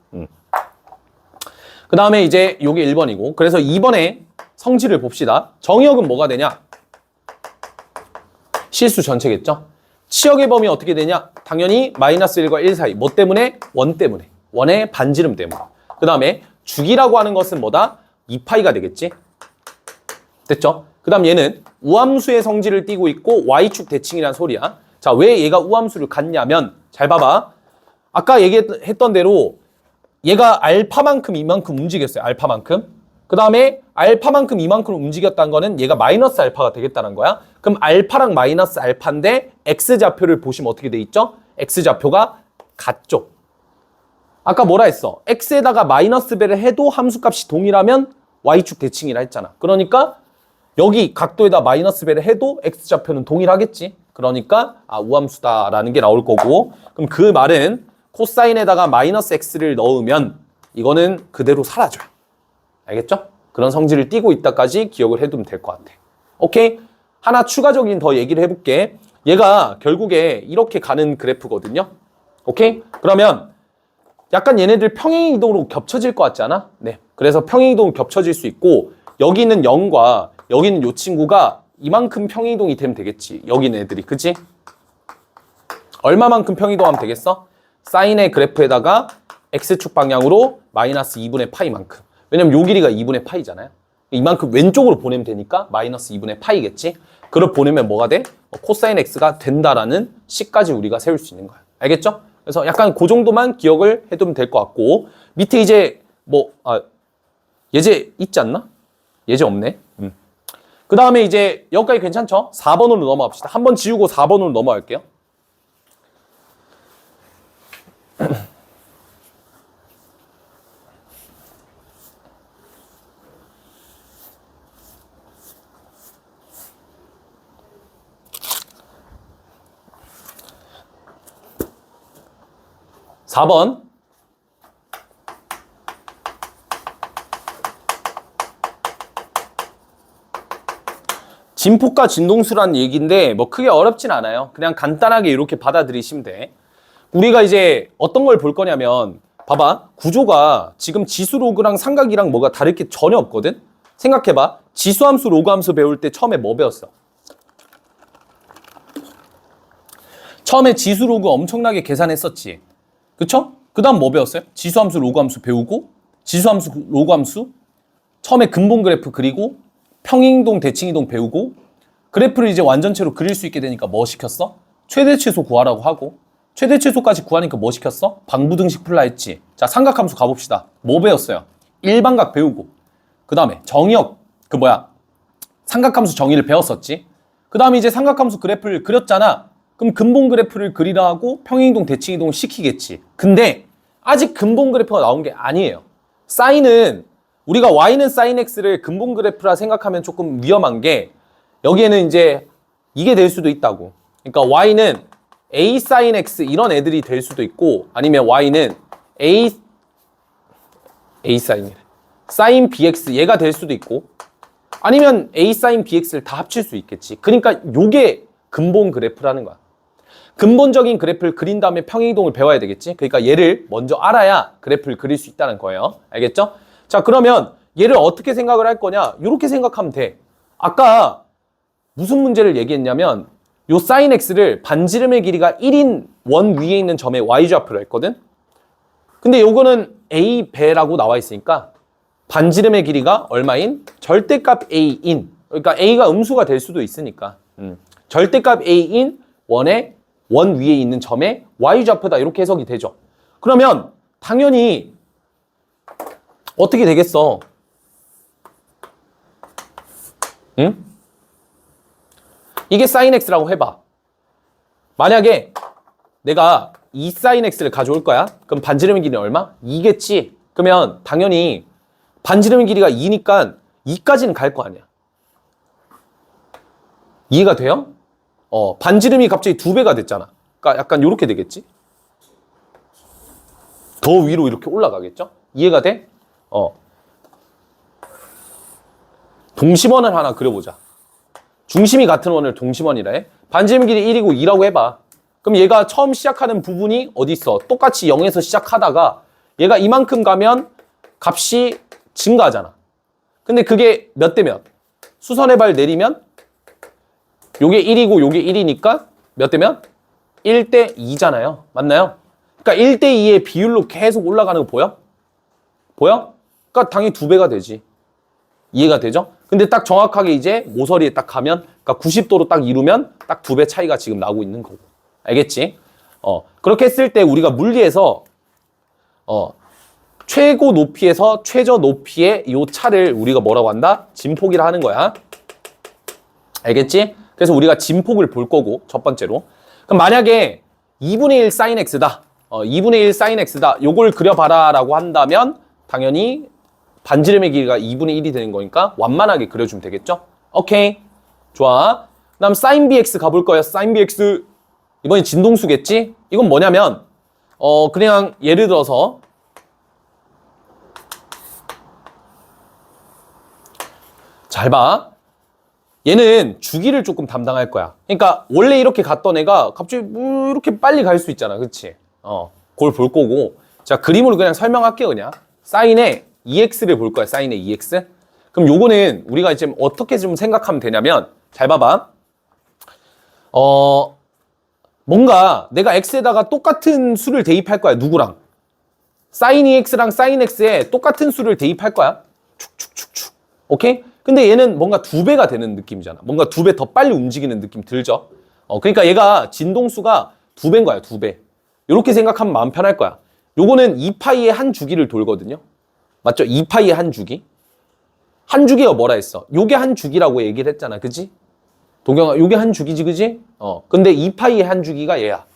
그 다음에 이제 요게 1번이고, 그래서 2번에 성질을 봅시다. 정의역은 뭐가 되냐? 실수 전체겠죠? 치역의 범위 어떻게 되냐? 당연히 마이너스 1과 1 사이. 뭐 때문에? 원 때문에. 원의 반지름 때문에. 그 다음에 주기라고 하는 것은 뭐다? 2파이가 되겠지? 됐죠? 그 다음 얘는 우함수의 성질을 띠고 있고 Y축 대칭이란 소리야. 자, 왜 얘가 우함수를 갖냐면, 잘 봐봐. 아까 얘기했던 대로 얘가 알파만큼 이만큼 움직였어요. 알파만큼. 그 다음에 알파만큼 이만큼 움직였다는 거는 얘가 마이너스 알파가 되겠다는 거야. 그럼 알파랑 마이너스 알파인데 X좌표를 보시면 어떻게 돼 있죠? X좌표가 같죠. 아까 뭐라 했어? X에다가 마이너스 배를 해도 함수값이 동일하면 Y축 대칭이라 했잖아. 그러니까 여기 각도에다 마이너스 배를 해도 X좌표는 동일하겠지. 그러니까 우함수다라는 게 나올 거고, 그럼 그 말은 코사인에다가 마이너스 X를 넣으면 이거는 그대로 사라져요. 알겠죠? 그런 성질을 띠고 있다까지 기억을 해두면 될 것 같아. 오케이? 하나 추가적인 더 얘기를 해볼게. 얘가 결국에 이렇게 가는 그래프거든요. 오케이? 그러면 약간 얘네들 평행이동으로 겹쳐질 것 같지 않아? 네. 그래서 평행이동으로 겹쳐질 수 있고, 여기 있는 0과 여기 있는 이 친구가 이만큼 평행이동이 되면 되겠지. 여기 있는 애들이. 그치? 얼마만큼 평행이동하면 되겠어? 사인의 그래프에다가 X축 방향으로 마이너스 2분의 파이만큼. 왜냐면 요 길이가 2분의 파이잖아요. 이만큼 왼쪽으로 보내면 되니까 마이너스 2분의 파이겠지. 그걸 보내면 뭐가 돼? 코사인 X가 된다라는 식까지 우리가 세울 수 있는 거야. 알겠죠? 그래서 약간 그 정도만 기억을 해두면 될 것 같고, 밑에 이제 예제 있지 않나? 예제 없네. 그 다음에 이제 여기까지 괜찮죠? 4번으로 넘어갑시다. 한번 지우고 4번으로 넘어갈게요. 4번. 진폭과 진동수라는 얘기인데 뭐 크게 어렵진 않아요. 그냥 간단하게 이렇게 받아들이시면 돼. 우리가 이제 어떤 걸 볼 거냐면, 봐봐. 구조가 지금 지수 로그랑 삼각이랑 뭐가 다를 게 전혀 없거든? 생각해봐. 지수함수, 로그함수 배울 때 처음에 뭐 배웠어? 처음에 지수 로그 엄청나게 계산했었지. 그쵸? 그 다음 뭐 배웠어요? 지수함수, 로그함수 배우고, 지수함수, 로그함수, 처음에 근본 그래프 그리고, 평행이동, 대칭이동 배우고, 그래프를 이제 완전체로 그릴 수 있게 되니까 뭐 시켰어? 최대최소 구하라고 하고, 최대최소까지 구하니까 뭐 시켰어? 방부등식 풀라 했지. 자, 삼각함수 가봅시다. 뭐 배웠어요? 일반각 배우고, 그 다음에 정의역, 삼각함수 정의를 배웠었지. 그 다음에 이제 삼각함수 그래프를 그렸잖아. 그럼 근본 그래프를 그리라 하고 평행이동, 대칭이동을 시키겠지. 근데 아직 근본 그래프가 나온 게 아니에요. 사인은, 우리가 y는 sin x를 근본 그래프라 생각하면 조금 위험한 게, 여기에는 이제 이게 될 수도 있다고. 그러니까 y는 a sin x 이런 애들이 될 수도 있고, 아니면 y는 a sin bx 얘가 될 수도 있고, 아니면 a sin bx를 다 합칠 수 있겠지. 그러니까 요게 근본 그래프라는 거야. 근본적인 그래프를 그린 다음에 평행이동을 배워야 되겠지. 그러니까 얘를 먼저 알아야 그래프를 그릴 수 있다는 거예요. 알겠죠? 자, 그러면 얘를 어떻게 생각을 할 거냐? 이렇게 생각하면 돼. 아까 무슨 문제를 얘기했냐면, 요 sin x를 반지름의 길이가 1인 원 위에 있는 점의 y좌표로 했거든? 근데 요거는 a배라고 나와 있으니까 반지름의 길이가 얼마인? 절대값 a인, 그러니까 a가 음수가 될 수도 있으니까 절대값 a인 원 위에 있는 점의 y좌표다, 이렇게 해석이 되죠. 그러면 당연히 어떻게 되겠어? 응? 이게 sin x라고 해봐. 만약에 내가 2 sin x를 가져올 거야. 그럼 반지름의 길이는 얼마? 2겠지. 그러면 당연히 반지름의 길이가 2니까 2까지는 갈 거 아니야. 이해가 돼요? 반지름이 갑자기 2배가 됐잖아. 그러니까 약간 이렇게 되겠지? 더 위로 이렇게 올라가겠죠? 이해가 돼? 동심원을 하나 그려보자. 중심이 같은 원을 동심원이라 해. 반지름 길이 1이고 2라고 해봐. 그럼 얘가 처음 시작하는 부분이 어디 있어? 똑같이 0에서 시작하다가 얘가 이만큼 가면 값이 증가하잖아. 근데 그게 몇 대 몇? 수선의 발 내리면 요게 1이고 요게 1이니까 몇 대 몇? 1대 2잖아요. 맞나요? 그러니까 1대 2의 비율로 계속 올라가는 거 보여? 보여? 그러니까 당연히 2배가 되지. 이해가 되죠? 근데 딱 정확하게 이제 모서리에 딱 가면, 그러니까 90도로 딱 이루면 딱 2배 차이가 지금 나고 있는 거고. 알겠지? 그렇게 했을 때 우리가 물리에서, 최고 높이에서 최저 높이의 이 차를 우리가 뭐라고 한다? 진폭이라 하는 거야. 알겠지? 그래서 우리가 진폭을 볼 거고, 첫 번째로. 그럼 만약에 2분의 1 sin x다. 2분의 1 sin x다. 요걸 그려봐라 라고 한다면, 당연히 반지름의 길이가 2분의 1이 되는 거니까 완만하게 그려주면 되겠죠? 오케이. 좋아. 그 다음 sin bx 가볼 거야. sin bx. 이번엔 진동수겠지? 이건 뭐냐면, 그냥 예를 들어서, 잘 봐. 얘는 주기를 조금 담당할 거야. 그러니까 원래 이렇게 갔던 애가 갑자기 뭐 이렇게 빨리 갈 수 있잖아. 그치? 그걸 볼 거고. 자, 그림으로 그냥 설명할게요, 그냥. 사인의 2x를 볼 거야, 사인의 2x. 그럼 요거는 우리가 지금 어떻게 좀 생각하면 되냐면, 잘 봐봐. 뭔가 내가 x에다가 똑같은 수를 대입할 거야, 누구랑? sin 2x랑 sin x에 똑같은 수를 대입할 거야. 축축축축. 오케이? 근데 얘는 뭔가 2배가 되는 느낌이잖아. 뭔가 2배 더 빨리 움직이는 느낌 들죠? 그러니까 얘가 진동수가 2배인 거야, 2배. 이렇게 생각하면 마음 편할 거야. 요거는 2파이의 한 주기를 돌거든요. 맞죠? 2파이의 한 주기. 한 주기가 뭐라 했어? 요게 한 주기라고 얘기를 했잖아. 그지? 동경아, 요게 한 주기지, 그지? 근데 2파이의 한 주기가 얘야.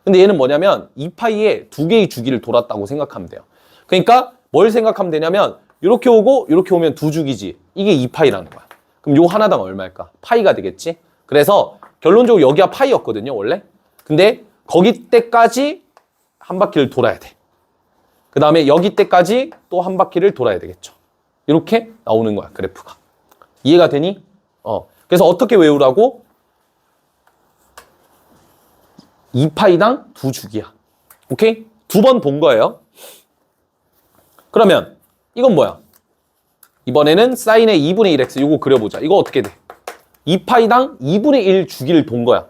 근데 얘는 뭐냐면 2파이의 2개의 주기를 돌았다고 생각하면 돼요. 그러니까 뭘 생각하면 되냐면 이렇게 오고 이렇게 오면 2주기지. 이게 2파이라는 거야. 그럼 요 하나당 얼마일까? 파이가 되겠지? 그래서 결론적으로 여기가 파이였거든요, 원래. 근데 거기 때까지 한 바퀴를 돌아야 돼. 그 다음에 여기 때까지 또 한 바퀴를 돌아야 되겠죠. 이렇게 나오는 거야, 그래프가. 이해가 되니? 그래서 어떻게 외우라고? 2파이당 2주기야. 오케이? 2번 본 거예요. 그러면 이건 뭐야? 이번에는 사인의 2분의 1x 이거 그려보자. 이거 어떻게 돼? 2파이당 2분의 1 주기를 본 거야.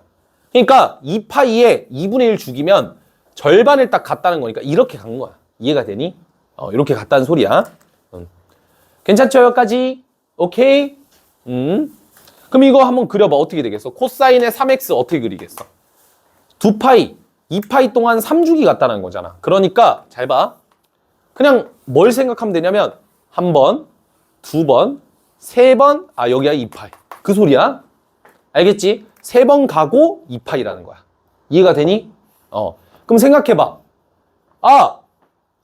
그러니까 2파이에 2분의 1 주기면 절반을 딱 갔다는 거니까 이렇게 간 거야. 이해가 되니? 이렇게 갔다는 소리야. 괜찮죠? 여기까지? 오케이? 그럼 이거 한번 그려봐. 어떻게 되겠어? 코사인의 3x 어떻게 그리겠어? 2파이, 2파이 동안 3주기 갔다는 거잖아. 그러니까 잘 봐. 그냥 뭘 생각하면 되냐면 한 번, 두 번, 세 번, 여기가 2파이. 그 소리야. 알겠지? 3번 가고 2파이라는 거야. 이해가 되니? 그럼 생각해봐.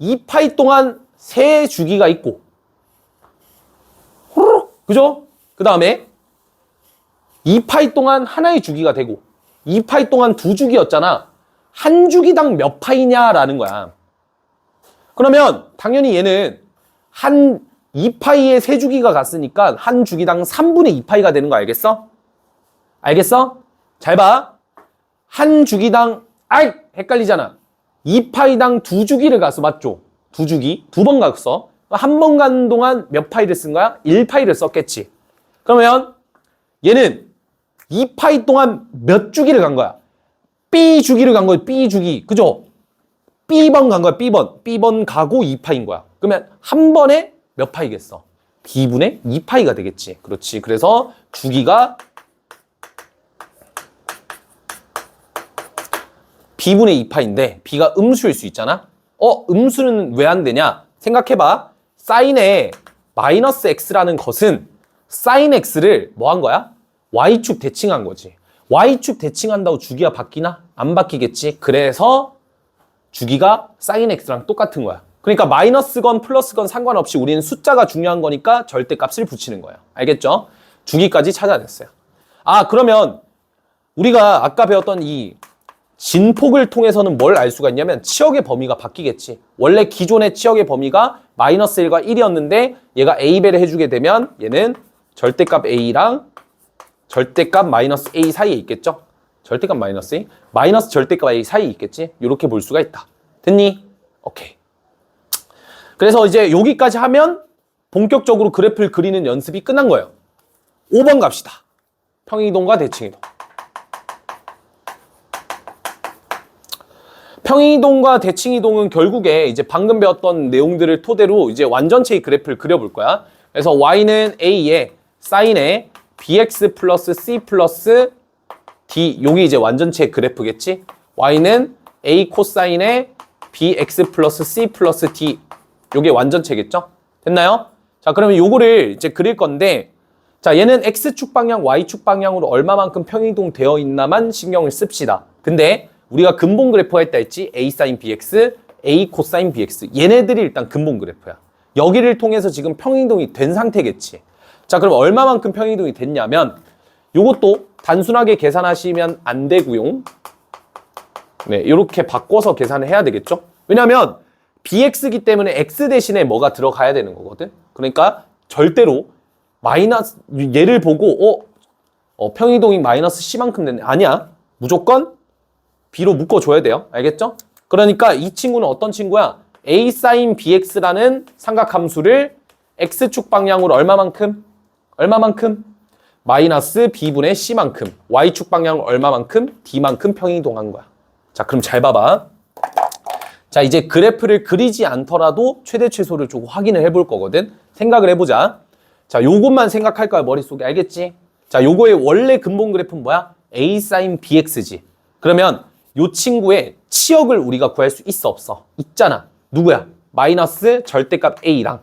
2파이 동안 3주기가 있고 호로록, 그죠? 그 다음에 2파이 동안 하나의 주기가 되고 2파이 동안 2주기였잖아. 한 주기당 몇 파이냐라는 거야. 그러면 당연히 얘는 한 2파이에 3주기가 갔으니까 한 주기당 3분의 2파이가 되는 거 알겠어? 알겠어? 잘 봐. 한 주기당 헷갈리잖아. 2파이당 2주기를 갔어. 맞죠? 2주기. 2번 갔어. 한 번 간 동안 몇 파이를 쓴 거야? 1파이를 썼겠지. 그러면 얘는 2파이 동안 몇 주기를 간 거야? B 주기를 간 거야. B 주기. 그죠? B번 간 거야. B번. B번 가고 2파인 거야. 그러면 한 번에 몇 파이겠어? B분의 2파이가 되겠지. 그렇지. 그래서 주기가 B분의 2파인데 B가 음수일 수 있잖아. 음수는 왜 안 되냐? 생각해봐. 사인의 마이너스 X라는 것은 사인 X를 뭐 한 거야? Y축 대칭한 거지. Y축 대칭한다고 주기가 바뀌나? 안 바뀌겠지. 그래서 주기가 sin x랑 똑같은 거야. 그러니까 마이너스건 플러스건 상관없이 우리는 숫자가 중요한 거니까 절대값을 붙이는 거예요. 알겠죠? 주기까지 찾아냈어요. 아, 그러면 우리가 아까 배웠던 이 진폭을 통해서는 뭘 알 수가 있냐면 치역의 범위가 바뀌겠지. 원래 기존의 치역의 범위가 마이너스 1과 1이었는데 얘가 a배를 해주게 되면 얘는 절대값 a랑 절대값 마이너스 a 사이에 있겠죠? 절대값 마이너스 a, 마이너스 절대값 a 사이에 있겠지? 이렇게 볼 수가 있다. 됐니? 오케이. 그래서 이제 여기까지 하면 본격적으로 그래프를 그리는 연습이 끝난 거예요. 5번 갑시다. 평행이동과 대칭이동. 평행이동과 대칭이동은 결국에 이제 방금 배웠던 내용들을 토대로 이제 완전체의 그래프를 그려볼 거야. 그래서 y는 a에 sin에 bx 플러스 c 플러스 d, 요게 이제 완전체의 그래프겠지. y는 a 코사인에 bx 플러스 c 플러스 d, 요게 완전체겠죠. 됐나요? 자, 그러면 요거를 이제 그릴 건데, 자, 얘는 x축 방향, y축 방향으로 얼마만큼 평행이동 되어 있나만 신경을 씁시다. 근데 우리가 근본 그래프 할 때 했지. a sin bx, a 코사인 bx. 얘네들이 일단 근본 그래프야. 여기를 통해서 지금 평행이동이 된 상태겠지. 자, 그럼 얼마만큼 평행이동이 됐냐면 요것도 단순하게 계산하시면 안 되고요. 네, 이렇게 바꿔서 계산을 해야 되겠죠. 왜냐면 bx이기 때문에 x 대신에 뭐가 들어가야 되는 거거든. 그러니까 절대로 마이너스, 얘를 보고 평행이동이 마이너스 c만큼 됐네. 아니야. 무조건 b로 묶어줘야 돼요. 알겠죠? 그러니까 이 친구는 어떤 친구야? a sin bx라는 삼각함수를 x축 방향으로 얼마만큼? 마이너스 b분의 c만큼, y축 방향으로 얼마만큼? d만큼 평행이동한 거야. 자, 그럼 잘 봐봐. 자, 이제 그래프를 그리지 않더라도 최대 최소를 좀 확인을 해볼 거거든. 생각을 해보자. 자, 요것만 생각할 거야, 머릿속에. 알겠지? 자, 요거의 원래 근본 그래프는 뭐야? a sin bx지. 그러면 요 친구의 치역을 우리가 구할 수 있어, 없어? 있잖아. 누구야? 마이너스 절대값 a랑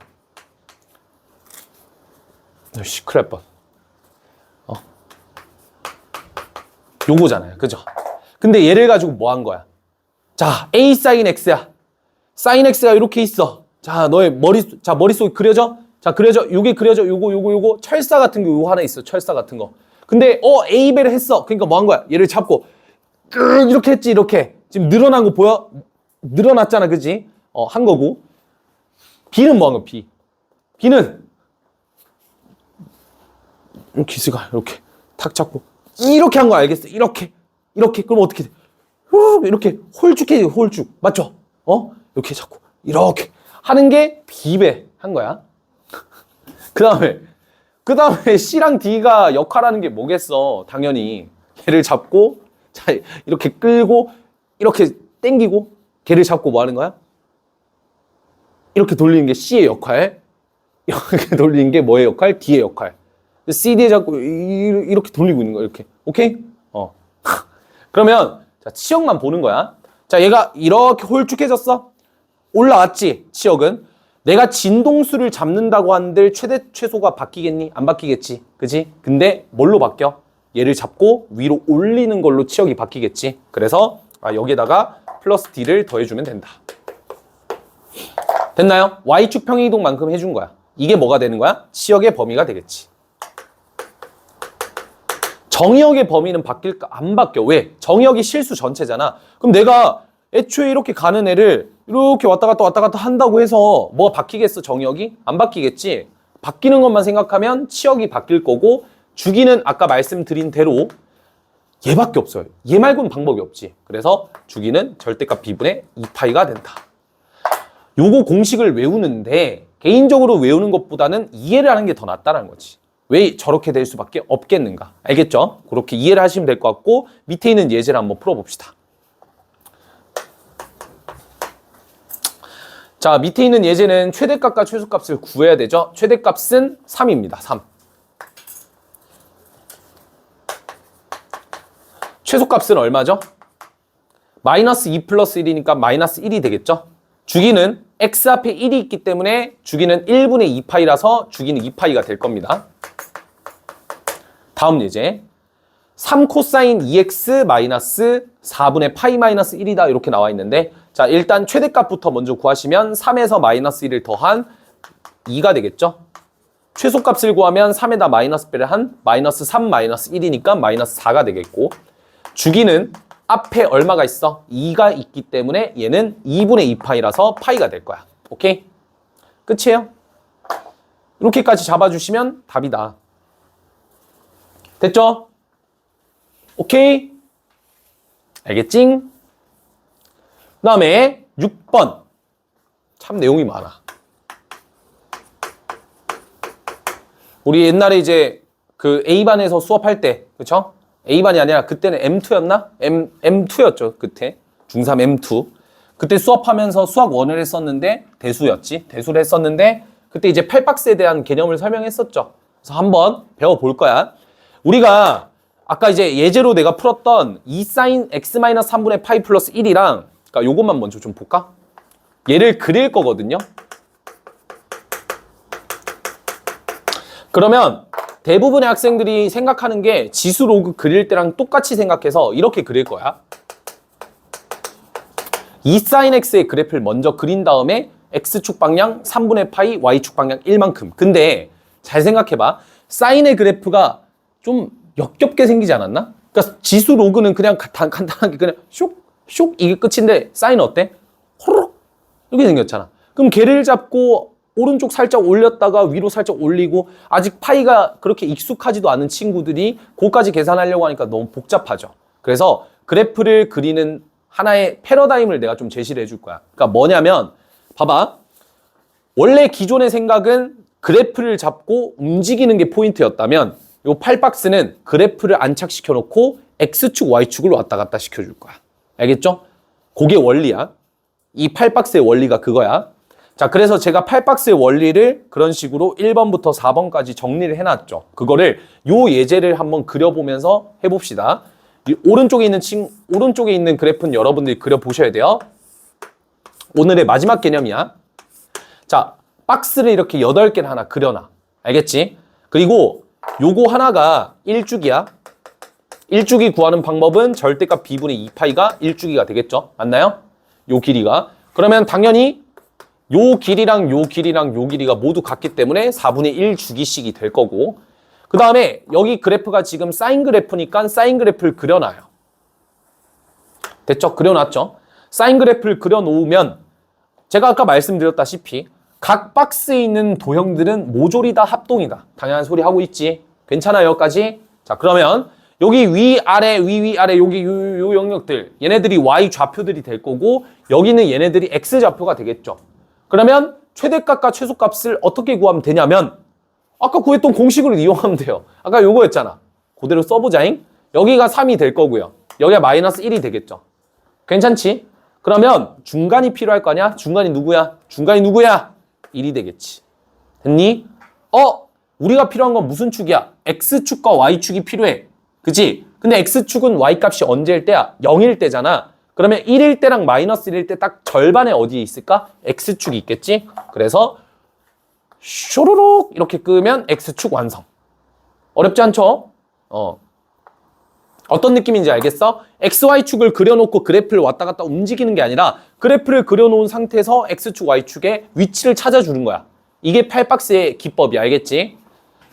큰일 뻔. 요거잖아요. 그죠? 근데 얘를 가지고 뭐 한 거야? 자, a sin x야. sin x가 이렇게 있어. 자, 너의 머릿속에 그려져? 자, 그려져. 요게 그려져. 요거. 철사 같은 거 요거 하나 있어. 철사 같은 거. 근데 a배를 했어. 그러니까 뭐 한 거야? 얘를 잡고 이렇게 했지, 이렇게. 지금 늘어난 거 보여? 늘어났잖아, 그지? 한 거고. b는 뭐 한 거야, b? b는 기스가 이렇게 탁 잡고 이렇게 한 거 알겠어? 이렇게. 그럼 어떻게 돼? 이렇게 홀쭉해, 홀쭉. 맞죠? 이렇게 잡고 이렇게 하는 게 b배 한 거야. 그 다음에 c랑 d가 역할하는 게 뭐겠어? 당연히 걔를 잡고 자, 이렇게 끌고 이렇게 당기고 걔를 잡고 뭐 하는 거야? 이렇게 돌리는 게 C의 역할, 이렇게 돌리는 게 뭐의 역할? D의 역할. CD에 잡고 이렇게 돌리고 있는 거야. 이렇게. 오케이? 그러면 자, 치역만 보는 거야. 자, 얘가 이렇게 홀쭉해졌어. 올라왔지, 치역은. 내가 진동수를 잡는다고 한들 최대 최소가 바뀌겠니? 안 바뀌겠지. 그지? 근데 뭘로 바뀌어? 얘를 잡고 위로 올리는 걸로 치역이 바뀌겠지. 그래서 여기에다가 플러스 D를 더해주면 된다. 됐나요? Y축 평행이동만큼 해준 거야. 이게 뭐가 되는 거야? 치역의 범위가 되겠지. 정의역의 범위는 바뀔까? 안 바뀌어. 왜? 정의역이 실수 전체잖아. 그럼 내가 애초에 이렇게 가는 애를 이렇게 왔다 갔다 한다고 해서 뭐가 바뀌겠어, 정의역이? 안 바뀌겠지. 바뀌는 것만 생각하면 치역이 바뀔 거고, 주기는 아까 말씀드린 대로 얘밖에 없어요. 얘 말고는 방법이 없지. 그래서 주기는 절대값 b분의 2파이가 된다. 요거 공식을 외우는데 개인적으로 외우는 것보다는 이해를 하는 게 더 낫다는 거지. 왜 저렇게 될 수밖에 없겠는가? 알겠죠? 그렇게 이해를 하시면 될 것 같고, 밑에 있는 예제를 한번 풀어봅시다. 자, 밑에 있는 예제는 최대값과 최소값을 구해야 되죠. 최대값은 3입니다. 3. 최소값은 얼마죠? 마이너스 2 플러스 1이니까 마이너스 1이 되겠죠? 주기는 x 앞에 1이 있기 때문에 주기는 1분의 2파이라서 주기는 2파이가 될 겁니다. 다음 예제. 3 코사인 2x 마이너스 4분의 파이 마이너스 1이다 이렇게 나와 있는데 자 일단 최대값부터 먼저 구하시면 3에서 마이너스 1을 더한 2가 되겠죠. 최소값을 구하면 3에다 마이너스 빼를 한 마이너스 3 마이너스 1이니까 마이너스 4가 되겠고 주기는 앞에 얼마가 있어? 2가 있기 때문에 얘는 2분의 2파이라서 파이가 될 거야. 오케이? 끝이에요. 이렇게까지 잡아주시면 답이다. 됐죠? 오케이? 알겠지? 그 다음에 6번. 참 내용이 많아. 우리 옛날에 이제 그 A반에서 수업할 때, 그쵸? A반이 아니라 그때는 M2였나? M2였죠, 그때. 중3 M2. 그때 수업하면서 수학 1을 했었는데, 대수였지. 대수를 했었는데, 그때 이제 8박스에 대한 개념을 설명했었죠. 그래서 한번 배워볼 거야. 우리가 아까 이제 예제로 내가 풀었던 2sin x-3분의 파이 플러스 1이랑, 그러니까 요것만 먼저 좀 볼까? 얘를 그릴 거거든요. 그러면 대부분의 학생들이 생각하는 게 지수 로그 그릴 때랑 똑같이 생각해서 이렇게 그릴 거야. 2sin x의 그래프를 먼저 그린 다음에 x축 방향 3분의 파이, y축 방향 1만큼. 근데 잘 생각해봐. 사인의 그래프가 좀 역겹게 생기지 않았나? 그러니까 지수 로그는 그냥 간단하게 그냥 쇽 이게 끝인데 사인은 어때? 호로록 이렇게 생겼잖아. 그럼 걔를 잡고 오른쪽 살짝 올렸다가 위로 살짝 올리고 아직 파이가 그렇게 익숙하지도 않은 친구들이 그거까지 계산하려고 하니까 너무 복잡하죠. 그래서 그래프를 그리는 하나의 패러다임을 내가 좀 제시를 해줄 거야. 그러니까 뭐냐면 봐봐. 원래 기존의 생각은 그래프를 잡고 움직이는 게 포인트였다면 이 8박스는 그래프를 안착시켜 놓고 X축, Y축을 왔다 갔다 시켜줄 거야. 알겠죠? 그게 원리야. 이 8박스의 원리가 그거야. 자, 그래서 제가 8박스의 원리를 그런 식으로 1번부터 4번까지 정리를 해놨죠. 그거를 요 예제를 한번 그려보면서 해봅시다. 이 오른쪽에 있는 그래프는 여러분들이 그려보셔야 돼요. 오늘의 마지막 개념이야. 자, 박스를 이렇게 8개를 하나 그려놔. 알겠지? 그리고 요거 하나가 1주기야. 1주기 구하는 방법은 절대값 b분의 2파이가 1주기가 되겠죠? 맞나요? 요 길이가. 그러면 당연히 요 길이랑 요 길이랑 요 길이가 모두 같기 때문에 4분의 1주기씩이 될 거고 그 다음에 여기 그래프가 지금 사인 그래프니까 사인 그래프를 그려놔요. 됐죠? 그려놨죠? 사인 그래프를 그려놓으면 제가 아까 말씀드렸다시피 각 박스에 있는 도형들은 모조리 다 합동이다. 당연한 소리 하고 있지. 괜찮아요, 여기까지? 자, 그러면 여기 위아래, 위아래 여기 요 영역들 얘네들이 y 좌표들이 될 거고 여기는 얘네들이 x 좌표가 되겠죠. 그러면 최대값과 최소값을 어떻게 구하면 되냐면 아까 구했던 공식을 이용하면 돼요. 아까 요거였잖아. 그대로 써보자잉. 여기가 3이 될 거고요. 여기가 마이너스 1이 되겠죠. 괜찮지? 그러면 중간이 필요할 거 아니야? 중간이 누구야? 중간이 누구야? 1이 되겠지. 됐니? 우리가 필요한 건 무슨 축이야? X축과 Y축이 필요해. 그치? 근데 X축은 Y값이 언제일 때야? 0일 때잖아. 그러면 1일 때랑 마이너스 1일 때 딱 절반에 어디에 있을까? X축이 있겠지? 그래서 쇼로록 이렇게 끄면 X축 완성. 어렵지 않죠? 어떤 느낌인지 알겠어? XY축을 그려놓고 그래프를 왔다 갔다 움직이는 게 아니라 그래프를 그려놓은 상태에서 X축, Y축의 위치를 찾아주는 거야. 이게 8박스의 기법이 알겠지?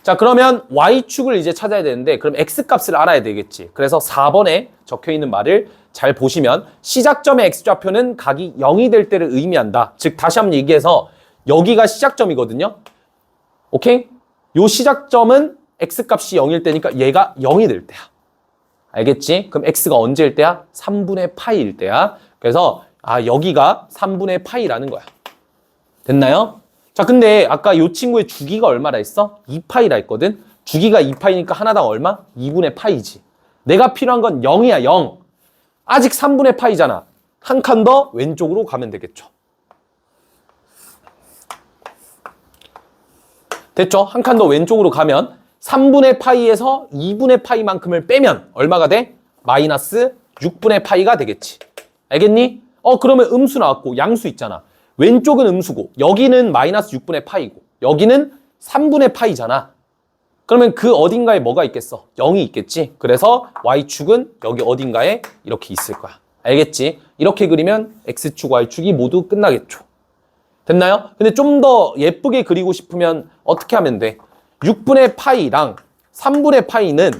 자, 그러면 Y축을 이제 찾아야 되는데 그럼 X값을 알아야 되겠지. 그래서 4번에 적혀있는 말을 잘 보시면 시작점의 X좌표는 각이 0이 될 때를 의미한다. 즉 다시 한번 얘기해서 여기가 시작점이거든요. 오케이? 요 시작점은 X값이 0일 때니까 얘가 0이 될 때야. 알겠지? 그럼 X가 언제일 때야? 3분의 파이일 때야. 그래서 여기가 3분의 파이라는 거야. 됐나요? 자, 근데 아까 요 친구의 주기가 얼마라 했어? 2파이라 했거든? 주기가 2파이니까 하나당 얼마? 2분의 파이지. 내가 필요한 건 0이야, 0. 아직 3분의 파이잖아. 한 칸 더 왼쪽으로 가면 되겠죠. 됐죠? 한 칸 더 왼쪽으로 가면 3분의 파이에서 2분의 파이만큼을 빼면 얼마가 돼? 마이너스 6분의 파이가 되겠지. 알겠니? 그러면 음수 나왔고 양수 있잖아. 왼쪽은 음수고 여기는 마이너스 6분의 파이고 여기는 3분의 파이잖아. 그러면 그 어딘가에 뭐가 있겠어? 0이 있겠지? 그래서 y축은 여기 어딘가에 이렇게 있을 거야. 알겠지? 이렇게 그리면 x축, y축이 모두 끝나겠죠. 됐나요? 근데 좀 더 예쁘게 그리고 싶으면 어떻게 하면 돼? 6분의 파이랑 3분의 파이는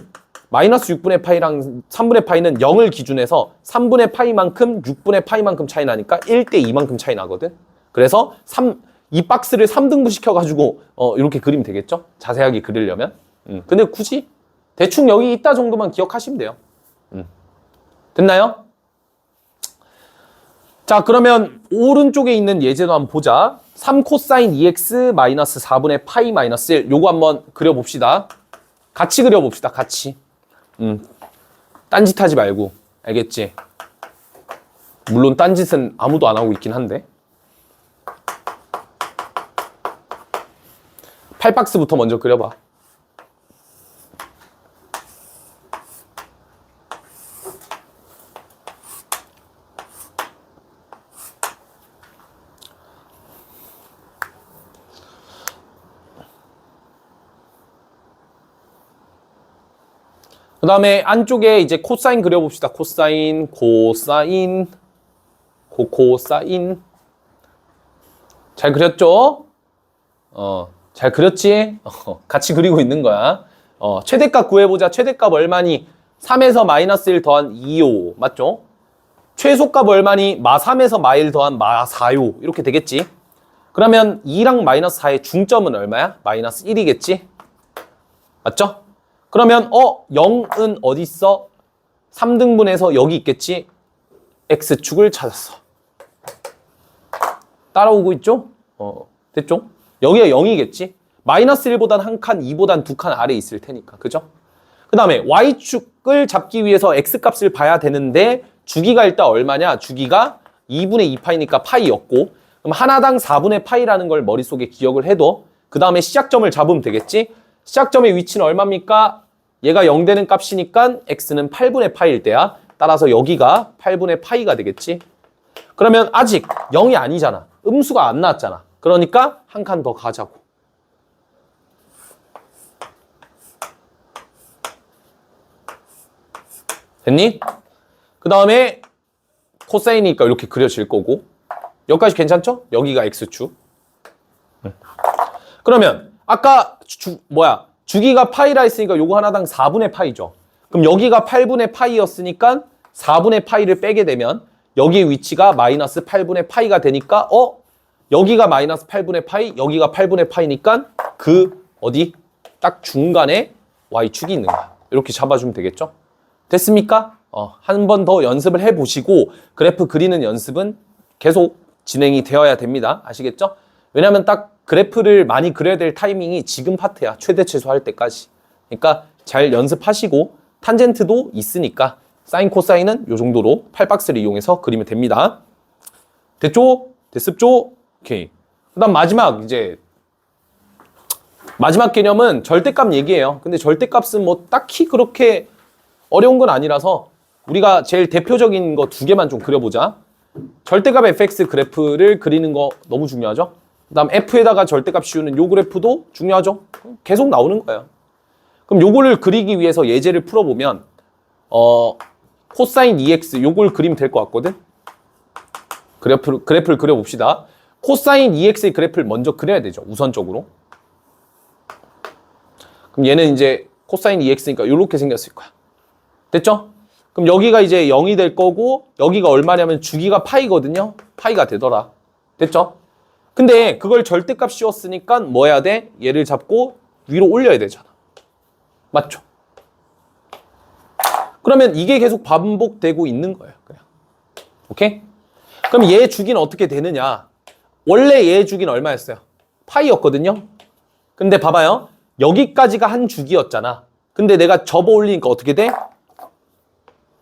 마이너스 6분의 파이랑 3분의 파이는 0을 기준해서 3분의 파이만큼 6분의 파이만큼 차이 나니까 1대 2만큼 차이 나거든. 그래서 이 박스를 3등분 시켜가지고 이렇게 그리면 되겠죠? 자세하게 그리려면. 근데 굳이 대충 여기 있다 정도만 기억하시면 돼요. 됐나요? 자, 그러면 오른쪽에 있는 예제도 한번 보자. 3 코사인 2x 마이너스 4분의 파이 마이너스 1. 요거 한번 그려봅시다. 같이 그려봅시다. 같이. 딴짓 하지 말고. 알겠지? 물론 딴짓은 아무도 안 하고 있긴 한데. 8박스부터 먼저 그려봐. 그 다음에 안쪽에 이제 코사인 그려봅시다. 코사인, 코사인, 코사인. 잘 그렸죠? 잘 그렸지? 같이 그리고 있는 거야. 최대값 구해보자. 최대값 얼마니? 3에서 마이너스 1 더한 2요. 맞죠? 최소값 얼마니? 마 3에서 마 1 더한 마 4요. 이렇게 되겠지? 그러면 2랑 마이너스 4의 중점은 얼마야? 마이너스 1이겠지? 맞죠? 그러면 0은 어디 있어? 3등분해서 여기 있겠지? x축을 찾았어. 따라오고 있죠? 됐죠? 여기가 0이겠지? 마이너스 1보단 한 칸, 2보단 두 칸 아래 있을 테니까. 그죠? 그 다음에 y축을 잡기 위해서 x값을 봐야 되는데 주기가 일단 얼마냐? 주기가 2분의 2파이니까 파이였고 그럼 하나당 4분의 파이라는 걸 머릿속에 기억을 해둬. 그 다음에 시작점을 잡으면 되겠지? 시작점의 위치는 얼마입니까? 얘가 0 되는 값이니까 x는 8분의 파이일 때야. 따라서 여기가 8분의 파이가 되겠지? 그러면 아직 0이 아니잖아. 음수가 안 나왔잖아. 그러니까 한 칸 더 가자고. 됐니? 그 다음에 코사인이니까 이렇게 그려질 거고 여기까지 괜찮죠? 여기가 x축. 그러면 아까 주기가 파이라 했으니까 요거 하나당 4분의 파이죠. 그럼 여기가 8분의 파이였으니까 4분의 파이를 빼게 되면 여기의 위치가 마이너스 8분의 파이가 되니까 여기가 마이너스 8분의 파이, 여기가 8분의 파이니까 딱 중간에 y축이 있는 거야. 이렇게 잡아주면 되겠죠? 됐습니까? 한 번 더 연습을 해보시고 그래프 그리는 연습은 계속 진행이 되어야 됩니다. 아시겠죠? 왜냐면 딱 그래프를 많이 그려야 될 타이밍이 지금 파트야. 최대 최소 할 때까지. 그러니까 잘 연습하시고 탄젠트도 있으니까 사인 코사인은 이 정도로 8박스를 이용해서 그리면 됩니다. 됐죠? 됐습죠? 오케이. 그 다음 마지막 개념은 절대값 얘기예요. 근데 절대값은 뭐 딱히 그렇게 어려운 건 아니라서 우리가 제일 대표적인 거 두 개만 좀 그려보자. 절대값 fx 그래프를 그리는 거 너무 중요하죠? 그 다음 f에다가 절대값 씌우는 요 그래프도 중요하죠? 계속 나오는 거예요. 그럼 요거를 그리기 위해서 예제를 풀어보면 코사인 2x 요걸 그리면 될 것 같거든? 그래프를 그려봅시다. 코사인 2x의 그래프를 먼저 그려야 되죠. 우선적으로. 그럼 얘는 이제 코사인 2x니까 이렇게 생겼을 거야. 됐죠? 그럼 여기가 이제 0이 될 거고 여기가 얼마냐면 주기가 파이거든요. 파이가 되더라. 됐죠? 근데 그걸 절대값 씌웠으니까 뭐 해야 돼? 얘를 잡고 위로 올려야 되잖아. 맞죠? 그러면 이게 계속 반복되고 있는 거예요. 그냥. 오케이? 그럼 얘 주기는 어떻게 되느냐? 원래 얘 주기는 얼마였어요? 파이였거든요. 근데 봐봐요. 여기까지가 한 주기였잖아. 근데 내가 접어 올리니까 어떻게 돼?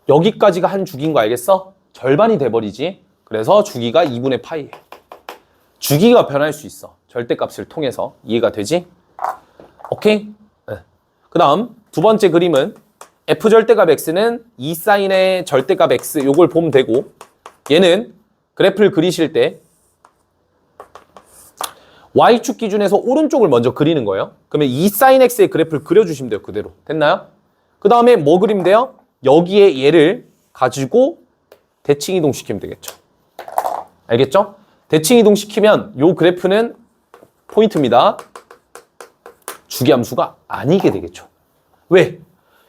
여기까지가 한 주기인 거 알겠어? 절반이 돼버리지. 그래서 주기가 2분의 파이예요. 주기가 변할 수 있어. 절대값을 통해서. 이해가 되지? 오케이? 네. 그 다음 두 번째 그림은 f절대값 x는 2사인의 절대값 x 요걸 보면 되고 얘는 그래프를 그리실 때 Y축 기준에서 오른쪽을 먼저 그리는 거예요. 그러면 이 sin x의 그래프를 그려주시면 돼요. 그대로. 됐나요? 그 다음에 뭐 그리면 돼요? 여기에 얘를 가지고 대칭 이동시키면 되겠죠. 알겠죠? 대칭 이동시키면 요 그래프는 포인트입니다. 주기함수가 아니게 되겠죠. 왜?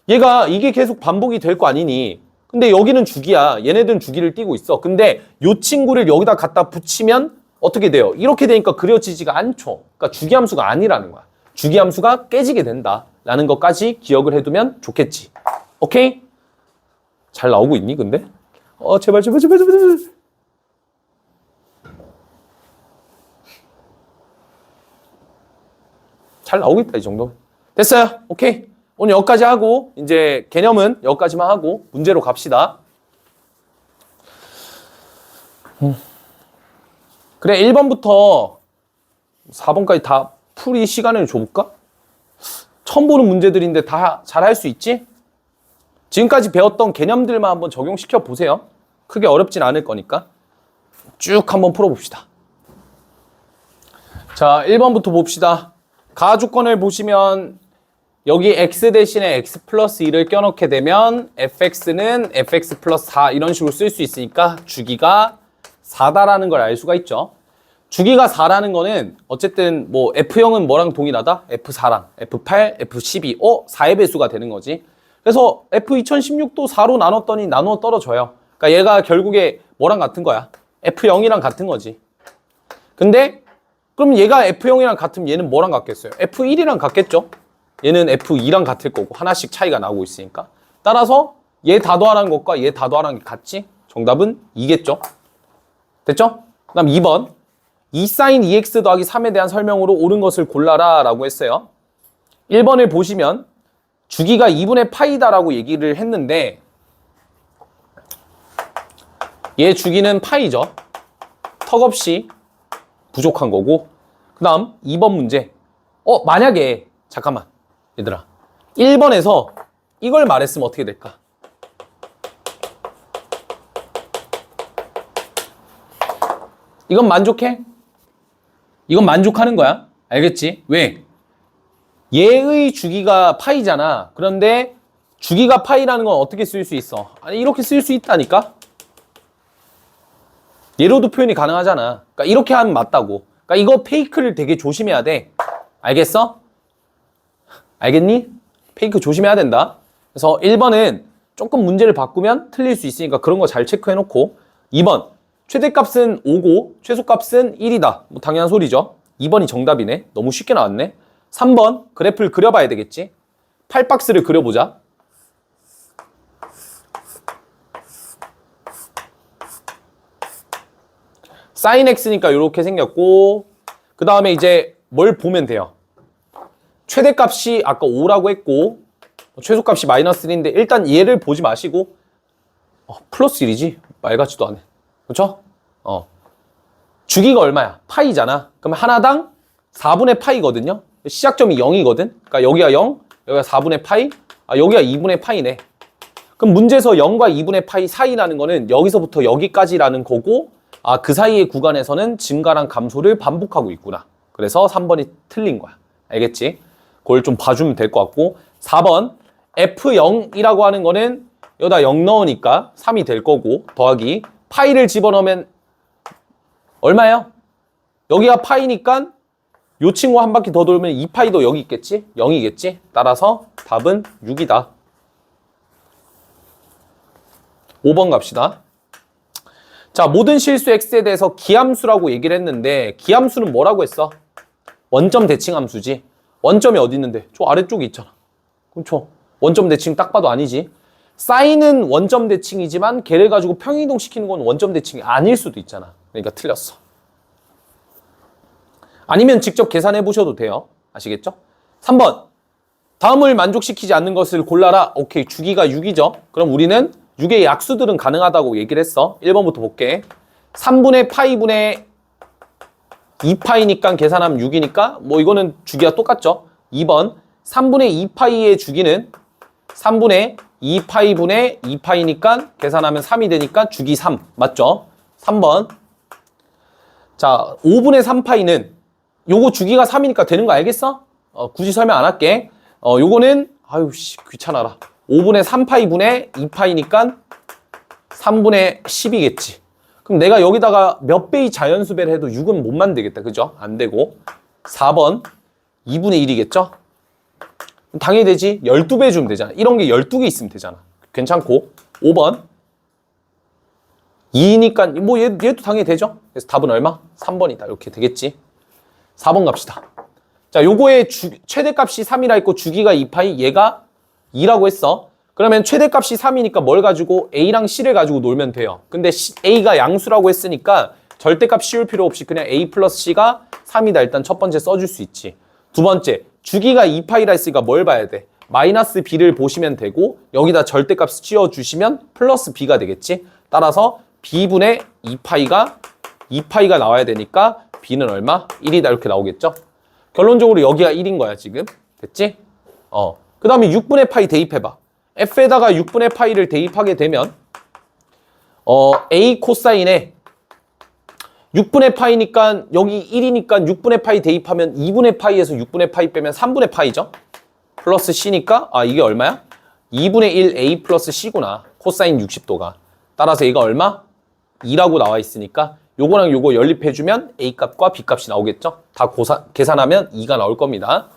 얘가 이게 계속 반복이 될 거 아니니. 근데 여기는 주기야. 얘네들은 주기를 띄고 있어. 근데 요 친구를 여기다 갖다 붙이면 어떻게 돼요? 이렇게 되니까 그려지지가 않죠. 그러니까 주기함수가 아니라는 거야. 주기함수가 깨지게 된다라는 것까지 기억을 해두면 좋겠지. 오케이? 잘 나오고 있니 근데? 제발. 잘 나오고 있다 이 정도. 됐어요. 오케이. 오늘 여기까지 하고 이제 개념은 여기까지만 하고 문제로 갑시다. 그래 1번부터 4번까지 다 풀이 시간을 줘볼까? 처음 보는 문제들인데 다 잘 할 수 있지? 지금까지 배웠던 개념들만 한번 적용시켜 보세요. 크게 어렵진 않을 거니까 쭉 한번 풀어봅시다. 자 1번부터 봅시다. 가조건을 보시면 여기 x 대신에 x 플러스 2를 껴넣게 되면 fx는 fx 플러스 4 이런 식으로 쓸 수 있으니까 주기가 4다라는 걸 알 수가 있죠. 주기가 4라는 거는 어쨌든 뭐 F0은 뭐랑 동일하다? F4랑 F8, F12, 4의 배수가 되는 거지. 그래서 F2016도 4로 나눴더니 나누어 떨어져요. 그러니까 얘가 결국에 뭐랑 같은 거야? F0이랑 같은 거지. 근데 그럼 얘가 F0이랑 같으면 얘는 뭐랑 같겠어요? F1이랑 같겠죠? 얘는 F2랑 같을 거고 하나씩 차이가 나고 있으니까. 따라서 얘 다 더하라는 것과 얘 다 더하라는 게 같지? 정답은 2겠죠? 됐죠? 그 다음 2번 2sin 2x 더하기 3에 대한 설명으로 옳은 것을 골라라 라고 했어요. 1번을 보시면 주기가 2분의 파이다라고 얘기를 했는데 얘 주기는 파이죠. 턱없이 부족한 거고. 그 다음 2번 문제 만약에 잠깐만 얘들아 1번에서 이걸 말했으면 어떻게 될까? 이건 만족해? 이건 만족하는 거야. 알겠지? 왜? 얘의 주기가 파이잖아. 그런데 주기가 파이라는 건 어떻게 쓸 수 있어? 아니 이렇게 쓸 수 있다니까? 얘로도 표현이 가능하잖아. 그러니까 이렇게 하면 맞다고. 그러니까 이거 페이크를 되게 조심해야 돼. 알겠어? 알겠니? 페이크 조심해야 된다. 그래서 1번은 조금 문제를 바꾸면 틀릴 수 있으니까 그런 거 잘 체크해놓고 2번 최대값은 5고 최소값은 1이다. 뭐 당연한 소리죠. 2번이 정답이네. 너무 쉽게 나왔네. 3번 그래프를 그려봐야 되겠지. 8박스를 그려보자. sin x니까 이렇게 생겼고 그 다음에 이제 뭘 보면 돼요. 최대값이 아까 5라고 했고 최소값이 마이너스 1인데 일단 얘를 보지 마시고 플러스 1이지? 말 같지도 않네. 그렇죠? 주기가 얼마야? 파이잖아. 그럼 하나당 4분의 파이거든요. 시작점이 0이거든. 그러니까 여기가 0, 여기가 4분의 파이, 여기가 2분의 파이네. 그럼 문제에서 0과 2분의 파이 사이라는 거는 여기서부터 여기까지라는 거고 그 사이의 구간에서는 증가랑 감소를 반복하고 있구나. 그래서 3번이 틀린 거야. 알겠지? 그걸 좀 봐주면 될 것 같고 4번 F0이라고 하는 거는 여기다 0 넣으니까 3이 될 거고 더하기 파이를 집어넣으면 얼마예요? 여기가 파이니까 요 친구 한 바퀴 더 돌면 2파이도 여기 있겠지? 0이겠지? 따라서 답은 6이다. 5번 갑시다. 자, 모든 실수 x에 대해서 기함수라고 얘기를 했는데 기함수는 뭐라고 했어? 원점 대칭함수지. 원점이 어디 있는데? 저 아래쪽에 있잖아. 그렇죠? 원점 대칭 딱 봐도 아니지. 사인은 원점 대칭이지만 걔를 가지고 평행이동시키는 건 원점 대칭이 아닐 수도 있잖아. 그러니까 틀렸어. 아니면 직접 계산해 보셔도 돼요. 아시겠죠? 3번 다음을 만족시키지 않는 것을 골라라. 오케이, 주기가 6이죠. 그럼 우리는 6의 약수들은 가능하다고 얘기를 했어. 1번부터 볼게. 3분의 파이분의 2파이니까 계산하면 6이니까 뭐 이거는 주기가 똑같죠. 2번 3분의 2파이의 주기는 3분의 2파이분의 2파이니까 계산하면 3이 되니까 주기 3 맞죠? 3번 자 5분의 3파이는 요거 주기가 3이니까 되는 거 알겠어? 굳이 설명 안 할게. 요거는 아유 씨 귀찮아라. 5분의 3파이분의 2파이니까 3분의 10이겠지. 그럼 내가 여기다가 몇 배의 자연수배를 해도 6은 못 만들겠다. 그죠? 안 되고 4번 2분의 1이겠죠? 당연히 되지. 12배 주면 되잖아. 이런 게 12개 있으면 되잖아. 괜찮고 5번 2니까 뭐 얘도 당연히 되죠. 그래서 답은 얼마? 3번이다. 이렇게 되겠지. 4번 갑시다. 자, 요거의 최대값이 3이라 했고 주기가 2파이, 얘가 2라고 했어. 그러면 최대값이 3이니까 뭘 가지고 A랑 C를 가지고 놀면 돼요. 근데 A가 양수라고 했으니까 절대값 씌울 필요 없이 그냥 A 플러스 C가 3이다. 일단 첫 번째 써줄 수 있지. 두 번째, 주기가 2파이라 했으니까 뭘 봐야 돼? 마이너스 B를 보시면 되고 여기다 절대값 씌워주시면 플러스 B가 되겠지. 따라서 B분의 2파이가 나와야 되니까 B는 얼마? 1이다 이렇게 나오겠죠? 결론적으로 여기가 1인 거야 지금. 됐지? 그 다음에 6분의 파이 대입해봐. F에다가 6분의 파이를 대입하게 되면 A 코사인에 6분의 파이니까 여기 1이니까 6분의 파이 대입하면 2분의 파이에서 6분의 파이 빼면 3분의 파이죠? 플러스 C니까 이게 얼마야? 2분의 1 A 플러스 C구나. 코사인 60도가. 따라서 얘가 얼마? 2라고 나와 있으니까 요거랑 요거 연립해주면 A 값과 B 값이 나오겠죠? 다 계산하면 2가 나올 겁니다.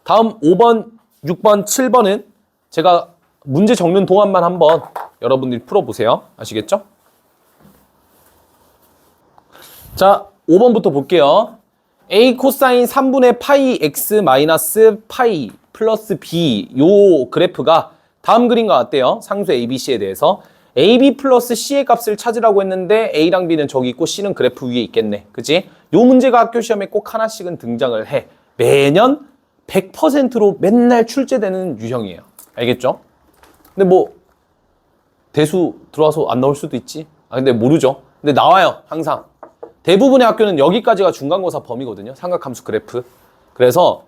다음 5번, 6번, 7번은 제가 문제 적는 동안만 한번 여러분들이 풀어보세요. 아시겠죠? 자, 5번부터 볼게요. A 코사인 3분의 파이 X 마이너스 파이 플러스 B 요 그래프가 다음 그림과 같대요. 상수 ABC에 대해서. AB 플러스 C의 값을 찾으라고 했는데 A랑 B는 저기 있고 C는 그래프 위에 있겠네. 그치? 요 문제가 학교 시험에 꼭 하나씩은 등장을 해. 매년 100%로 맨날 출제되는 유형이에요. 알겠죠? 근데 뭐 대수 들어와서 안 나올 수도 있지. 근데 모르죠. 근데 나와요. 항상. 대부분의 학교는 여기까지가 중간고사 범위거든요. 삼각함수 그래프. 그래서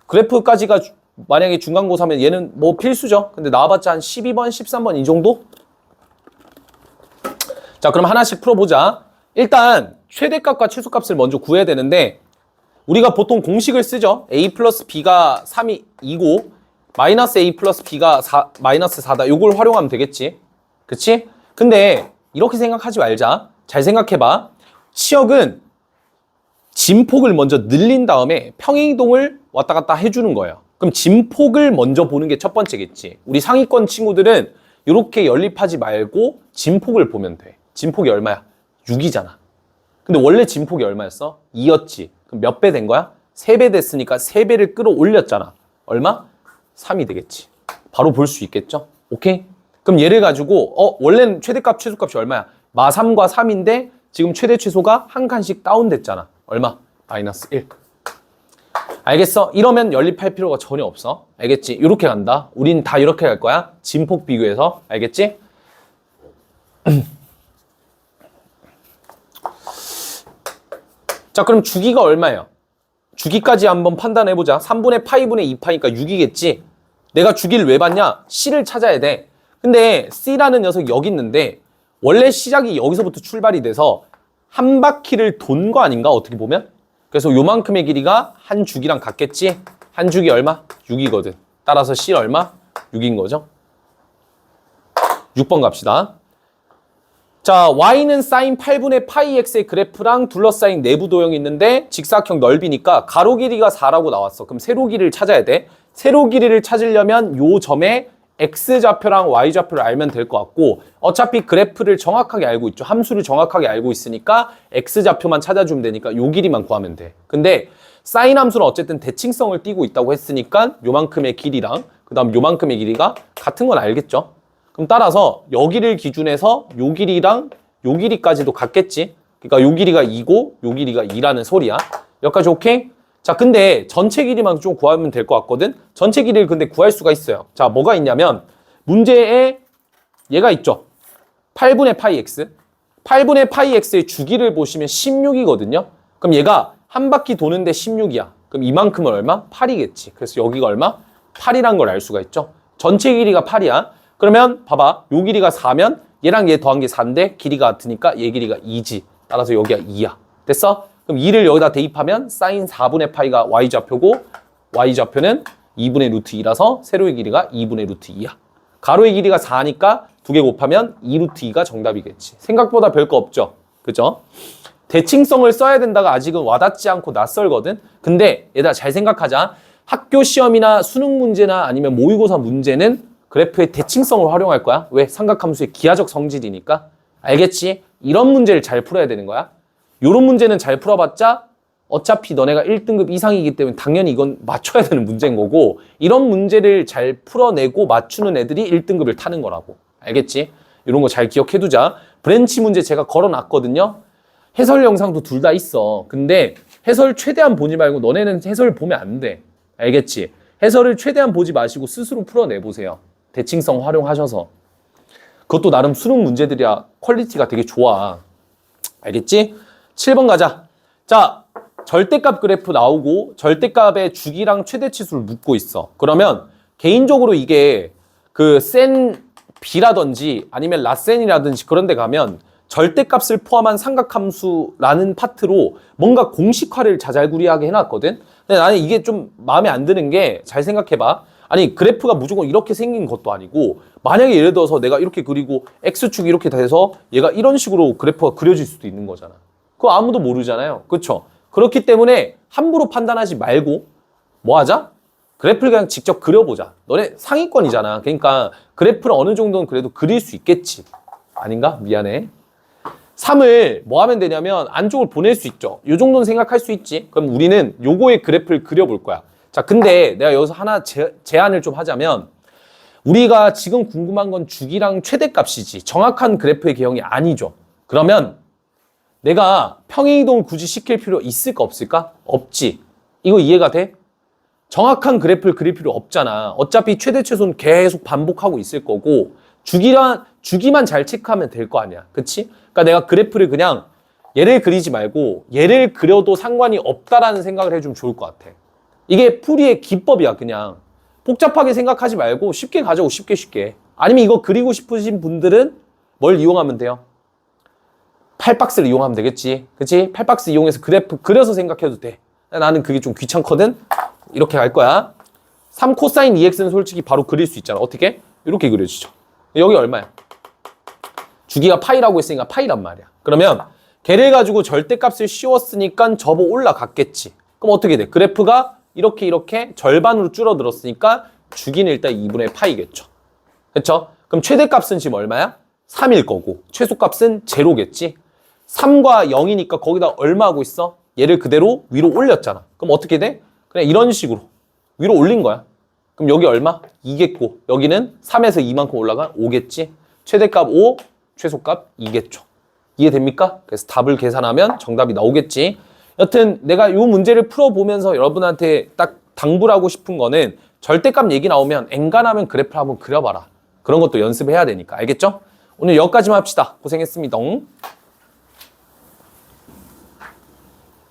그래프까지가 만약에 중간고사면 얘는 뭐 필수죠. 근데 나와봤자 한 12번, 13번 이 정도? 자, 그럼 하나씩 풀어보자. 일단 최대값과 최소값을 먼저 구해야 되는데 우리가 보통 공식을 쓰죠. A 플러스 B가 3이 2고 마이너스 A 플러스 B가 마이너스 4다. 요걸 활용하면 되겠지. 그치? 근데 이렇게 생각하지 말자. 잘 생각해봐. 치역은 진폭을 먼저 늘린 다음에 평행이동을 왔다 갔다 해주는 거예요. 그럼 진폭을 먼저 보는 게 첫 번째겠지. 우리 상위권 친구들은 이렇게 연립하지 말고 진폭을 보면 돼. 진폭이 얼마야? 6이잖아. 근데 원래 진폭이 얼마였어? 2였지. 그럼 몇 배 된 거야? 3배 됐으니까 3배를 끌어올렸잖아. 얼마? 3이 되겠지. 바로 볼 수 있겠죠? 오케이? 그럼 얘를 가지고 원래는 최대값, 최소값이 얼마야? 마3과 3인데 지금 최대 최소가 한 칸씩 다운됐잖아. 얼마? 마이너스 1. 알겠어? 이러면 연립할 필요가 전혀 없어. 알겠지? 이렇게 간다. 우린 다 이렇게 갈 거야. 진폭 비교해서. 알겠지? 자, 그럼 주기가 얼마예요? 주기까지 한번 판단해보자. 3분의 파이분의 2파니까 6이겠지? 내가 주기를 왜 봤냐? C를 찾아야 돼. 근데 C라는 녀석이 여기 있는데 원래 시작이 여기서부터 출발이 돼서 한 바퀴를 돈 거 아닌가? 어떻게 보면? 그래서 요만큼의 길이가 한 주기랑 같겠지? 한 주기 얼마? 6이거든. 따라서 C 얼마? 6인 거죠. 6번 갑시다. 자, Y는 사인 8분의 파이 X의 그래프랑 둘러싸인 내부 도형이 있는데 직사각형 넓이니까 가로 길이가 4라고 나왔어. 그럼 세로 길이를 찾아야 돼. 세로 길이를 찾으려면 요 점에 X좌표랑 Y좌표를 알면 될 것 같고 어차피 그래프를 정확하게 알고 있죠. 함수를 정확하게 알고 있으니까 X좌표만 찾아주면 되니까 요 길이만 구하면 돼. 근데 사인 함수는 어쨌든 대칭성을 띠고 있다고 했으니까 요만큼의 길이랑 그 다음 요만큼의 길이가 같은 건 알겠죠. 그럼 따라서 여기를 기준해서 요 길이랑 요 길이까지도 같겠지. 그러니까 요 길이가 2고 요 길이가 2라는 소리야. 여기까지 오케이? 자, 근데 전체 길이만 좀 구하면 될 것 같거든. 전체 길이를 근데 구할 수가 있어요. 자, 뭐가 있냐면 문제에 얘가 있죠. 8분의 파이 x. 8분의 파이 x의 주기를 보시면 16이거든요. 그럼 얘가 한 바퀴 도는데 16이야. 그럼 이만큼은 얼마? 8이겠지. 그래서 여기가 얼마? 8이란 걸 알 수가 있죠. 전체 길이가 8이야. 그러면 봐봐. 요 길이가 4면 얘랑 얘 더한 게 4인데 길이가 같으니까 얘 길이가 2지. 따라서 여기가 2야. 됐어? 그럼 2를 여기다 대입하면 사인 4분의 파이가 y좌표고 y좌표는 2분의 루트 2라서 세로의 길이가 2분의 루트 2야. 가로의 길이가 4니까 2개 곱하면 2 루트 2가 정답이겠지. 생각보다 별거 없죠. 그죠? 대칭성을 써야 된다가 아직은 와닿지 않고 낯설거든. 근데 얘들아 잘 생각하자. 학교 시험이나 수능 문제나 아니면 모의고사 문제는 그래프의 대칭성을 활용할 거야. 왜? 삼각함수의 기하적 성질이니까. 알겠지? 이런 문제를 잘 풀어야 되는 거야. 이런 문제는 잘 풀어봤자 어차피 너네가 1등급 이상이기 때문에 당연히 이건 맞춰야 되는 문제인 거고, 이런 문제를 잘 풀어내고 맞추는 애들이 1등급을 타는 거라고. 알겠지? 이런 거 잘 기억해두자. 브랜치 문제 제가 걸어놨거든요. 해설 영상도 둘 다 있어. 근데 해설 최대한 보지 말고 너네는 해설 보면 안 돼. 알겠지? 해설을 최대한 보지 마시고 스스로 풀어내보세요. 대칭성 활용하셔서. 그것도 나름 수능 문제들이야 퀄리티가 되게 좋아. 알겠지? 7번 가자. 자, 절대값 그래프 나오고 절대값의 주기랑 최대치수를 묻고 있어. 그러면 개인적으로 이게 그 센 B라든지 아니면 라센이라든지 그런 데 가면 절대값을 포함한 삼각함수라는 파트로 뭔가 공식화를 자잘구리하게 해놨거든. 근데 나는 이게 좀 마음에 안 드는 게, 잘 생각해봐. 아니 그래프가 무조건 이렇게 생긴 것도 아니고, 만약에 예를 들어서 내가 이렇게 그리고 X축이 이렇게 돼서 얘가 이런 식으로 그래프가 그려질 수도 있는 거잖아. 그거 아무도 모르잖아요. 그렇죠? 그렇기 때문에 함부로 판단하지 말고 뭐 하자? 그래프를 그냥 직접 그려보자. 너네 상위권이잖아. 그러니까 그래프를 어느 정도는 그래도 그릴 수 있겠지. 아닌가? 미안해. 3을 뭐 하면 되냐면 안쪽을 보낼 수 있죠. 이 정도는 생각할 수 있지. 그럼 우리는 요거의 그래프를 그려볼 거야. 자, 근데 내가 여기서 하나 제안을 좀 하자면, 우리가 지금 궁금한 건 주기랑 최대값이지 정확한 그래프의 개형이 아니죠. 그러면 내가 평행이동을 굳이 시킬 필요 있을까 없을까? 없지. 이거 이해가 돼? 정확한 그래프를 그릴 필요 없잖아. 어차피 최대 최소는 계속 반복하고 있을 거고, 주기만 잘 체크하면 될 거 아니야. 그치? 그러니까 내가 그래프를 그냥 얘를 그리지 말고 얘를 그려도 상관이 없다라는 생각을 해주면 좋을 것 같아. 이게 풀이의 기법이야. 그냥 복잡하게 생각하지 말고 쉽게 가져고, 쉽게. 아니면 이거 그리고 싶으신 분들은 뭘 이용하면 돼요? 팔박스를 이용하면 되겠지. 그치? 팔박스 이용해서 그래프 그려서 생각해도 돼. 나는 그게 좀 귀찮거든. 이렇게 갈 거야. 3 코사인 2x는 솔직히 바로 그릴 수 있잖아. 어떻게? 이렇게 그려지죠. 여기 얼마야? 주기가 파이라고 했으니까 파이란 말이야. 그러면 걔를 가지고 절대값을 씌웠으니까 접어 올라갔겠지. 그럼 어떻게 돼? 그래프가 이렇게 절반으로 줄어들었으니까 주기는 일단 2분의 파이겠죠. 그렇죠? 그럼 최대값은 지금 얼마야? 3일 거고 최소값은 제로겠지. 3과 0이니까 거기다 얼마 하고 있어? 얘를 그대로 위로 올렸잖아. 그럼 어떻게 돼? 그냥 이런 식으로 위로 올린 거야. 그럼 여기 얼마? 2겠고 여기는 3에서 2만큼 올라간 5겠지. 최대값 5, 최소값 2겠죠. 이해됩니까? 그래서 답을 계산하면 정답이 나오겠지. 여튼 내가 이 문제를 풀어보면서 여러분한테 딱 당부를 하고 싶은 거는, 절대값 얘기 나오면 엔간하면 그래프를 한번 그려봐라. 그런 것도 연습해야 되니까. 알겠죠? 오늘 여기까지만 합시다. 고생했습니다.